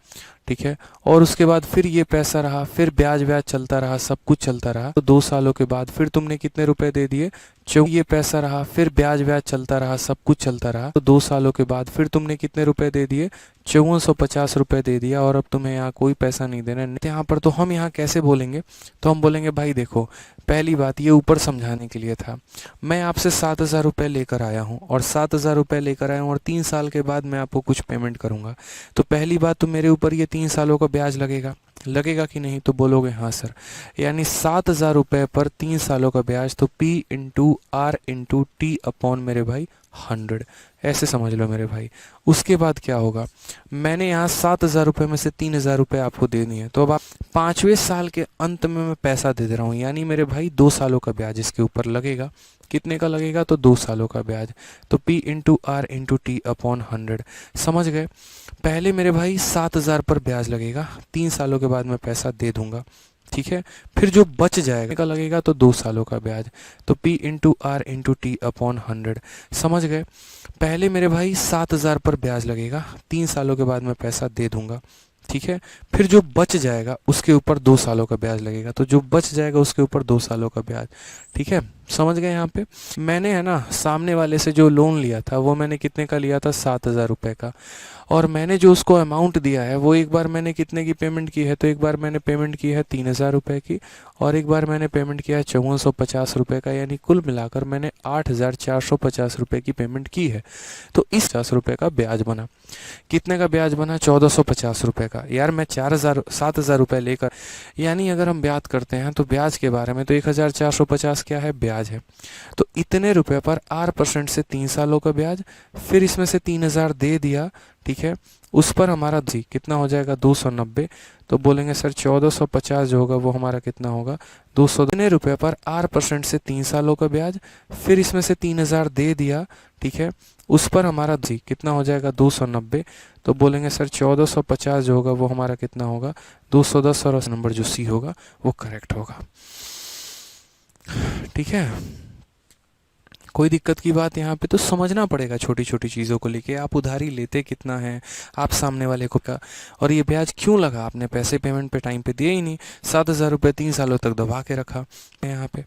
[SPEAKER 1] ठीक है, और उसके बाद फिर ये पैसा रहा, फिर ब्याज ब्याज चलता रहा, सब कुछ चलता रहा। तो 2 सालों के बाद फिर तुमने कितने रुपए दे दिए? ये पैसा रहा, फिर ब्याज ब्याज चलता रहा, सब कुछ चलता रहा। तो 2 सालों के बाद फिर तुमने कितने रुपए दे दिए? 5450 रुपये दे दिया और अब तुम्हें यहाँ कोई पैसा नहीं देना है यहाँ पर। तो हम यहाँ कैसे बोलेंगे? तो हम बोलेंगे भाई देखो, पहली बात ये ऊपर समझाने के लिए था। मैं आपसे 7,000 रुपये लेकर आया हूँ और 7,000 रुपये लेकर आया हूँ और 3 साल के बाद मैं आपको कुछ पेमेंट करूँगा। तो पहली बात तो मेरे ऊपर ये 3 सालों का ब्याज लगेगा, लगेगा कि नहीं? तो बोलोगे हाँ सर। यानी 7,000 रुपये पर 3 सालों का ब्याज, तो P into R into T upon मेरे भाई 100, ऐसे समझ लो मेरे भाई। उसके बाद क्या होगा? मैंने यहाँ 7,000 रुपये में से 3,000 रुपये आपको दे दिए हैं, तो अब आप 5वें साल के अंत में मैं पैसा दे दे रहा हूँ, यानी मेरे भाई 2 सालों का ब्याज इसके ऊपर लगेगा। कितने का लगेगा? तो 2 सालों का ब्याज। तो P into R into T upon 100, समझ गए? पहले मेरे भाई 7,000 पर ब्याज लगेगा, 3 सालों के बाद मैं पैसा दे दूंगा। ठीक है, फिर जो बच जाएगा का लगेगा तो 2 सालों का ब्याज। तो P into R into T upon 100, समझ गए? पहले मेरे भाई 7,000 पर ब्याज लगेगा, 3 सालों के बाद मैं पैसा दे दूंगा। ठीक है, फिर जो बच जाएगा उसके ऊपर 2 सालों का ब्याज लगेगा। तो जो बच जाएगा उसके ऊपर 2 सालों का ब्याज। ठीक है, समझ गए? यहाँ पे मैंने है ना सामने वाले से जो लोन लिया था वो मैंने कितने का लिया था? 7,000 रुपये का। और मैंने जो उसको अमाउंट दिया है वो एक बार मैंने कितने की पेमेंट की है? तो एक बार मैंने पेमेंट की है 3,000 रुपये की और एक बार मैंने पेमेंट किया है 5450 रुपये का, यानी कुल मिलाकर मैंने 8,450 रुपये की पेमेंट की है। तो इस 50 रुपये का ब्याज बना। कितने का ब्याज बना? 1,450 रुपये का। यार मैं 7,000 रुपये लेकर, यानी अगर हम ब्याज करते हैं तो ब्याज के बारे में, तो 1,450 क्या है? ब्याज है। तो इतने रुपए पर R% से 3 सालों का ब्याज, फिर इसमें से 3,000 दे दिया। ठीक है, उस पर हमारा जी कितना हो जाएगा? 290। तो बोलेंगे सर 1,450 जो होगा वो हमारा कितना होगा? 200। इतने रुपए पर R% से 3 सालों का ब्याज, फिर इसमें से 3,000 दे दिया। ठीक है, उस पर हमारा जी कितना हो जाएगा? 290। तो बोलेंगे सर 1,450 जो होगा वो हमारा कितना होगा? 210, और नंबर जो सी होगा वो करेक्ट होगा। ठीक है, कोई दिक्कत की बात यहाँ पे? तो समझना पड़ेगा छोटी छोटी चीज़ों को लेके। आप उधारी लेते कितना है आप सामने वाले को का, और ये ब्याज क्यों लगा? आपने पैसे पेमेंट पे टाइम पे दिए ही नहीं, 7,000 रुपये 3 सालों तक दबा के रखा यहाँ पे।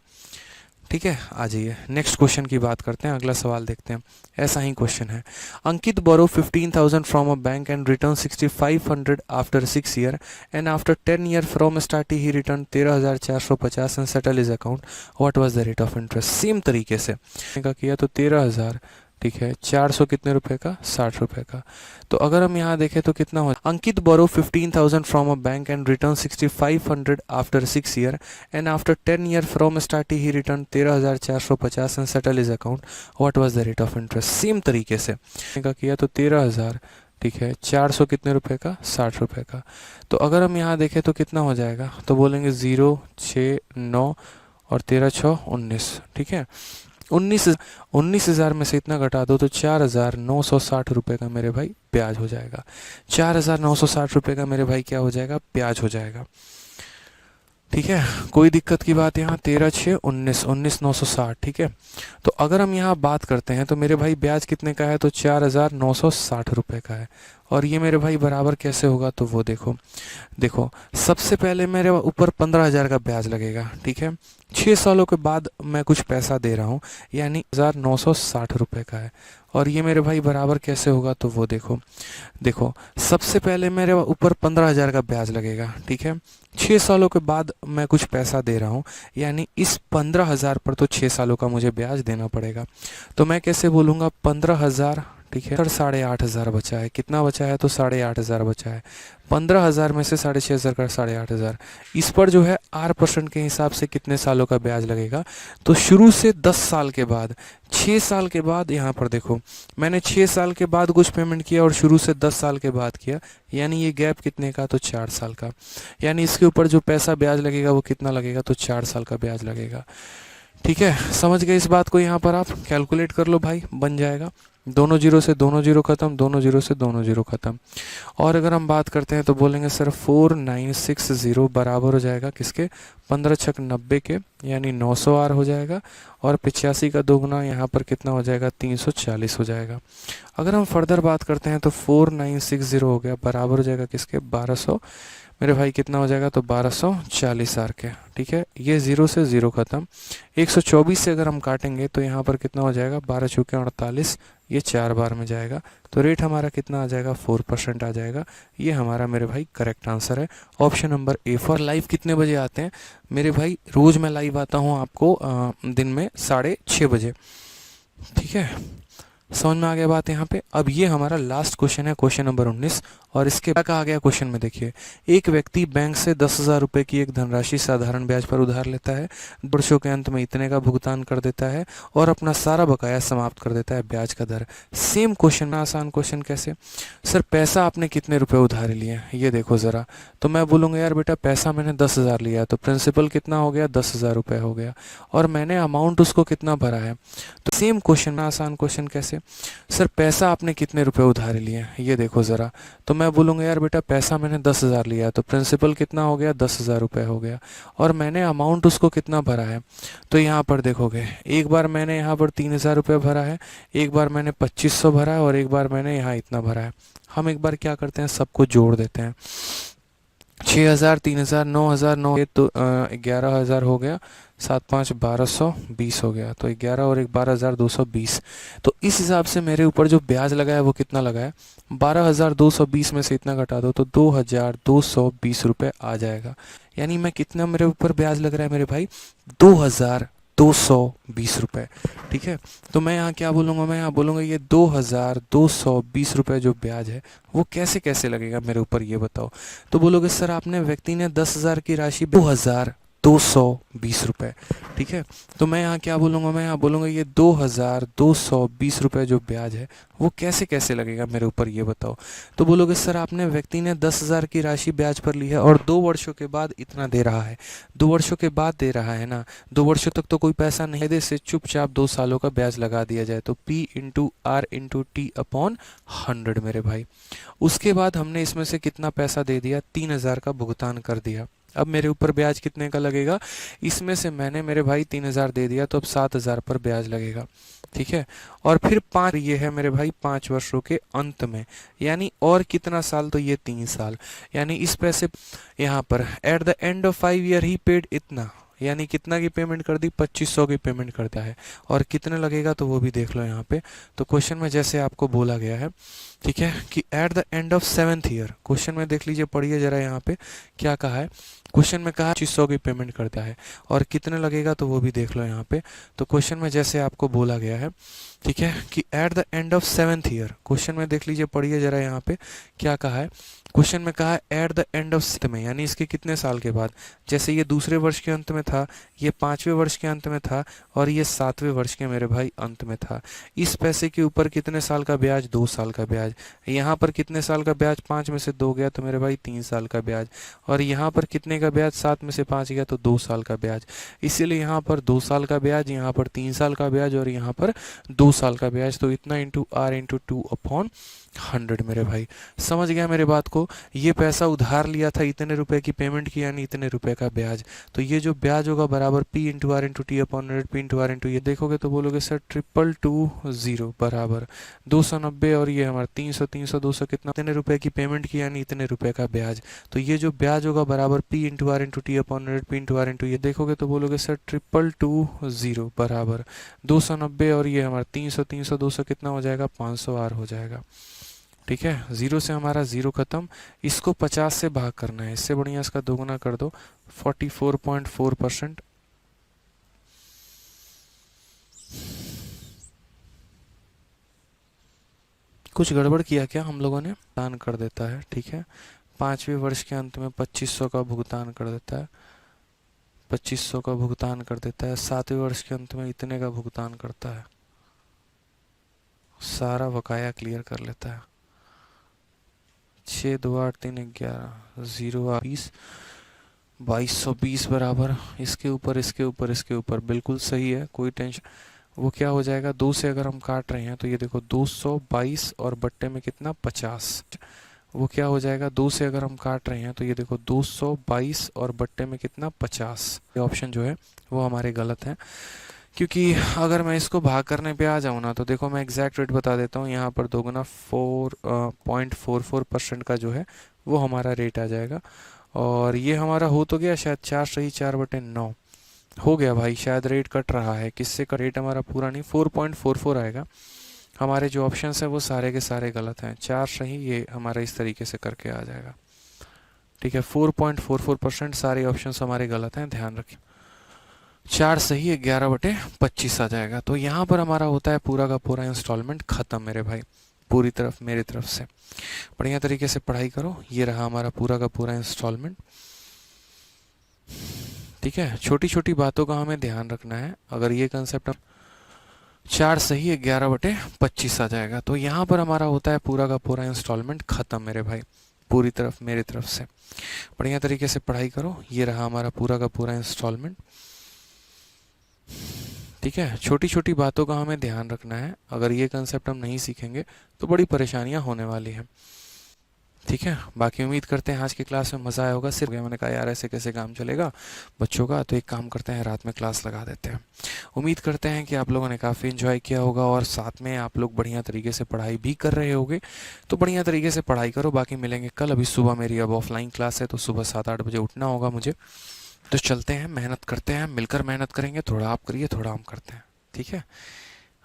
[SPEAKER 1] ठीक है, आ जाइए नेक्स्ट क्वेश्चन की बात करते हैं, अगला सवाल देखते हैं। ऐसा ही क्वेश्चन है। अंकित बोरो 15,000 from a bank and return 6,500 after 6 year and after 10 year from start he return 13,450 and settle is account, what was the rate of interest? Same तरीके से का किया तो 13,000, ठीक है, 400 कितने रुपए का? 60 रुपए का। तो अगर हम यहाँ देखें तो कितना हो? अंकित बोरो 15,000 from a bank and return 6,500 after 6 year and after 10 year from start he return 13,450 and settle is account, what was the rate of interest? Same तरीके से का किया तो 13,000, ठीक है, 400 कितने रुपए का? 60 रुपए का। तो अगर हम यहाँ देखें तो कितना हो जाएगा? तो बोलेंगे 0, 6, 9 और 13, 6, 19। ठीक है, 19,000 में से इतना घटा दो तो 4,960 रुपये का मेरे भाई ब्याज हो जाएगा। 4,960 रुपये का मेरे भाई क्या हो जाएगा? ब्याज हो जाएगा। ठीक है, कोई दिक्कत की बात? यहाँ 13, 6, 19, 19,960। ठीक है, तो अगर हम यहाँ बात करते हैं तो मेरे भाई ब्याज कितने का है? तो 4,960 रुपये का है। और ये मेरे भाई बराबर कैसे होगा, तो वो देखो देखो सबसे पहले मेरे ऊपर 15,000 का ब्याज लगेगा, ठीक है। 6 सालों के बाद मैं कुछ पैसा दे रहा हूँ, यानी 1960 रुपये का है। और ये मेरे भाई बराबर कैसे होगा, तो वो देखो देखो सबसे पहले मेरे ऊपर 15,000 का ब्याज लगेगा, ठीक है। 6 सालों के बाद मैं कुछ पैसा दे रहा हूँ, यानी इस 15,000 पर तो 6 सालों का मुझे ब्याज देना पड़ेगा। तो मैं कैसे बोलूँगा, 15,000, ठीक है, 8,500 बचा है। कितना बचा है, तो 8,500 बचा है। 15,000 में से 6,500 का 8,500, इस पर जो है R% के हिसाब से कितने सालों का ब्याज लगेगा, तो शुरू से 10 साल के बाद, 6 साल के बाद, यहाँ पर देखो मैंने 6 साल के बाद कुछ पेमेंट किया और शुरू से 10 साल के बाद किया, यानी ये गैप कितने का, तो 4 साल का। यानी इसके ऊपर जो पैसा ब्याज लगेगा वो कितना लगेगा, तो 4 साल का ब्याज लगेगा। ठीक है, समझ गए इस बात को। यहाँ पर आप कैलकुलेट कर लो भाई, बन जाएगा। दोनों जीरो से दोनों जीरो खत्म, दोनों जीरो से दोनों जीरो खत्म। और अगर हम बात करते हैं तो बोलेंगे सर 4960 बराबर हो जाएगा किसके, 15 छक 90 के, यानी 900 R हो जाएगा। और 85 का दोगुना यहाँ पर कितना हो जाएगा, 340 हो जाएगा। अगर हम फर्दर बात करते हैं तो 4960 हो गया बराबर हो जाएगा किसके, 1200 मेरे भाई, कितना हो जाएगा, तो 1240 R के। ठीक है, ये 0 से 0 खत्म। 124 से अगर हम काटेंगे तो यहाँ पर कितना हो जाएगा, 12 चौके 48, ये 4 बार में जाएगा। तो रेट हमारा कितना आ जाएगा, 4% आ जाएगा। ये हमारा मेरे भाई करेक्ट आंसर है, option number A. For live कितने बजे आते हैं मेरे भाई, रोज़ मैं लाइव आता हूँ आपको दिन में 6:30 बजे। ठीक है, समझ में आ गया बात यहाँ पे। अब ये हमारा लास्ट क्वेश्चन है, क्वेश्चन नंबर 19। और इसके क्या कहा गया क्वेश्चन में, देखिए, एक व्यक्ति बैंक से 10,000 रुपये की एक धनराशि साधारण ब्याज पर उधार लेता है, वर्षों के अंत में इतने का भुगतान कर देता है और अपना सारा बकाया समाप्त कर देता है। ब्याज का दर सेम क्वेश्चन में, आसान क्वेश्चन कैसे सर, पैसा आपने कितने रुपए उधार लिए, ये देखो ज़रा। तो मैं बोलूँगा यार बेटा पैसा मैंने 10,000 लिया, तो प्रिंसिपल कितना हो गया, 10,000 रुपये हो गया, और मैंने अमाउंट उसको कितना भरा है। तो सेम क्वेश्चन में, आसान क्वेश्चन कैसे सर, पैसा आपने कितने रुपए उधार लिए, ये देखो ज़रा। तो मैं बोलूँगा यार बेटा पैसा मैंने 10,000 लिया, तो प्रिंसिपल कितना हो गया, 10,000 रुपये हो गया, और मैंने अमाउंट उसको कितना भरा है। तो यहाँ पर देखोगे, एक बार मैंने यहाँ पर 3,000 रुपये भरा है, एक बार मैंने 2,500 भरा है, और एक बार मैंने यहाँ इतना भरा है। हम एक बार क्या करते हैं, सबको जोड़ देते हैं। 6,000, 3,000, 9,000, 9 तो 11,000 हो गया, 7 5 1220 हो गया, तो 11 और 1 12,220। तो इस हिसाब से मेरे ऊपर जो ब्याज लगा है वो कितना लगा है, 12,220 में से इतना घटा दो तो 2,220 रुपये आ जाएगा। यानी मैं कितना मेरे ऊपर ब्याज लग रहा है मेरे भाई, 2,220 रुपये। ठीक है, तो मैं यहाँ क्या बोलूँगा, मैं यहाँ बोलूँगा ये 2,220 रुपये जो ब्याज है वो कैसे कैसे लगेगा मेरे ऊपर, ये बताओ। तो बोलोगे सर आपने, व्यक्ति ने 10,000 की राशि, 2,220 रुपये। ठीक है, तो मैं यहाँ क्या बोलूँगा, मैं यहाँ बोलूँगा ये 2,220 रुपये जो ब्याज है वो कैसे कैसे लगेगा मेरे ऊपर, ये बताओ। तो बोलोगे सर आपने, व्यक्ति ने 10,000 की राशि ब्याज पर ली है और 2 वर्षों के बाद इतना दे रहा है। 2 वर्षों के बाद दे रहा है ना, 2 वर्षों तक तो कोई पैसा नहीं दे, से चुपचाप 2 सालों का ब्याज लगा दिया जाए, तो P × R × T/100 मेरे भाई। उसके बाद हमने इसमें से कितना पैसा दे दिया, 3,000 का भुगतान कर दिया। अब मेरे ऊपर ब्याज कितने का लगेगा, इसमें से मैंने मेरे भाई 3,000 दे दिया, तो अब 7,000 पर ब्याज लगेगा। ठीक है, और फिर 5, ये है मेरे भाई 5 वर्षों के अंत में, यानी और कितना साल, तो ये 3 साल। यानी इस पैसे यहाँ पर at the end of 5 year he paid इतना, यानी कितना की पेमेंट कर दी, 2,500 की पेमेंट करता है। और कितने लगेगा तो वो भी देख लो यहाँ पे। तो क्वेश्चन में जैसे आपको बोला गया है, ठीक है, कि at the end of 7th year, question में देख लीजिए, पढ़िए जरा यहाँ पे क्या कहा है। क्वेश्चन में कहा 2,500 की पेमेंट करता है, और कितने लगेगा तो वो भी देख लो यहाँ पे। तो क्वेश्चन में जैसे आपको बोला गया है, ठीक है, कि at the end of 7th year, question में देख लीजिए, पढ़िए जरा यहाँ पे क्या कहा है। क्वेश्चन में कहा है at the end of 6th में, यानी इसके कितने साल के बाद। जैसे ये दूसरे वर्ष के अंत में था, ये 5वें वर्ष के अंत में था, और ये 7वें वर्ष के मेरे भाई अंत में था। इस पैसे के ऊपर कितने साल का ब्याज, 2 साल का ब्याज। यहाँ पर कितने साल का ब्याज, 5 में से 2 गया तो मेरे भाई 3 साल का ब्याज। और यहाँ पर कितने का ब्याज, 7 में से 5 गया तो 2 साल का ब्याज। इसीलिए यहाँ पर 2 साल का ब्याज, यहाँ पर 3 साल का ब्याज, और यहाँ पर 2 साल का ब्याज। तो इतना × R × 2/100 100 मेरे भाई। समझ गया मेरे बात को? ये पैसा उधार लिया था, इतने रुपए की पेमेंट की, यानी इतने रुपए का ब्याज। तो ये जो ब्याज होगा बराबर P into R into T upon 100, P into R into, ये देखोगे तो बोलोगे सर 222 बराबर 290, और ये हमारा 300, 300, 200 कितना, इतने रुपए की पेमेंट की, यानी इतने रुपए का ब्याज। तो ये जो ब्याज होगा बराबर P into R into T upon 100, P into R into, ये देखोगे तो बोलोगे सर 222 बराबर 290, और ये हमारा 300, 300, 200 कितना हो जाएगा, 500 आर हो जाएगा। ठीक है, जीरो से हमारा जीरो खत्म। इसको 50 से भाग करना है, इससे बढ़िया इसका दोगुना कर दो, 44.4%। कुछ गड़बड़ किया क्या हम लोगों ने? भुगतान कर देता है, ठीक है। 5वें वर्ष के अंत में 2500 का भुगतान कर देता है, 2500 का भुगतान कर देता है। 7वें वर्ष के अंत में इतने का भुगतान करता है, सारा बकाया क्लियर कर लेता है। 6 2 8 3 11 0 20 2220 बराबर, इसके ऊपर इसके ऊपर इसके ऊपर, बिल्कुल सही है, कोई टेंशन। वो क्या हो जाएगा, 2 से अगर हम काट रहे हैं तो ये देखो 222 और बट्टे में कितना, 50। वो क्या हो जाएगा, 2 से अगर हम काट रहे हैं तो ये देखो 222 और बट्टे में कितना, 50। ये ऑप्शन जो है वो हमारे गलत है, क्योंकि अगर मैं इसको भाग करने पे आ जाऊँ ना, तो देखो मैं एग्जैक्ट रेट बता देता हूँ। यहाँ पर दोगुना 4.44% का जो है वो हमारा रेट आ जाएगा। और ये हमारा हो तो गया शायद 4 सही 4/9 हो गया भाई, शायद रेट कट रहा है। किससे का रेट हमारा पूरा नहीं, 4.44 आएगा। हमारे जो ऑप्शंस हैं वो सारे के सारे गलत हैं। 4 सही ये हमारा इस तरीके से करके आ जाएगा, ठीक है। 4.44%, सारे ऑप्शंस हमारे गलत हैं, ध्यान रखें। 4 सही 11/25 आ जाएगा। तो यहाँ पर हमारा होता है पूरा का पूरा इंस्टॉलमेंट खत्म मेरे भाई, पूरी तरफ मेरी तरफ से। बढ़िया तरीके से पढ़ाई करो। ये रहा हमारा पूरा का पूरा इंस्टॉलमेंट, ठीक है। छोटी छोटी बातों का हमें ध्यान रखना है। अगर ये कंसेप्ट 4 सही 11/25 आ जाएगा। तो यहाँ पर हमारा होता है पूरा का पूरा इंस्टॉलमेंट खत्म मेरे भाई, पूरी तरफ मेरी तरफ से। बढ़िया तरीके से पढ़ाई करो। ये रहा हमारा पूरा का पूरा इंस्टॉलमेंट, ठीक है। छोटी छोटी बातों का हमें ध्यान रखना है। अगर ये कंसेप्ट हम नहीं सीखेंगे तो बड़ी परेशानियां होने वाली हैं, ठीक है। बाकी उम्मीद करते हैं आज की क्लास में मज़ा आया होगा। सिर्फ मैंने कहा यार ऐसे कैसे काम चलेगा बच्चों का, तो एक काम करते हैं, रात में क्लास लगा देते हैं। उम्मीद करते हैं कि आप लोगों ने काफ़ी इन्जॉय किया होगा और साथ में आप लोग बढ़िया तरीके से पढ़ाई भी कर रहे होगे। तो बढ़िया तरीके से पढ़ाई करो। बाकी मिलेंगे कल। अभी सुबह मेरी अब ऑफलाइन क्लास है, तो सुबह 7-8 बजे उठना होगा मुझे। तो चलते हैं, मेहनत करते हैं, मिलकर मेहनत करेंगे। थोड़ा आप करिए, थोड़ा हम करते हैं, ठीक है।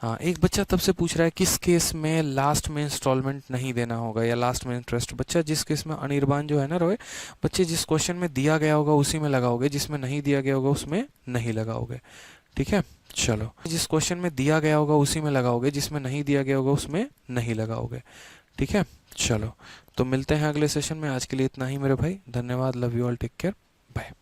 [SPEAKER 1] हाँ, एक बच्चा तब से पूछ रहा है किस केस में लास्ट में इंस्टॉलमेंट नहीं देना होगा या लास्ट में इंटरेस्ट। बच्चा जिस केस में अनिर्बान जो है ना रोए, बच्चे जिस क्वेश्चन में दिया गया होगा उसी में लगाओगे, जिसमें नहीं दिया गया होगा उसमें नहीं लगाओगे, ठीक है। चलो, जिस क्वेश्चन में दिया गया होगा उसी में लगाओगे, जिसमें नहीं दिया गया होगा उसमें नहीं लगाओगे, ठीक है। चलो, तो मिलते हैं अगले सेशन में। आज के लिए इतना ही मेरे भाई, धन्यवाद, love you all, take care, bye.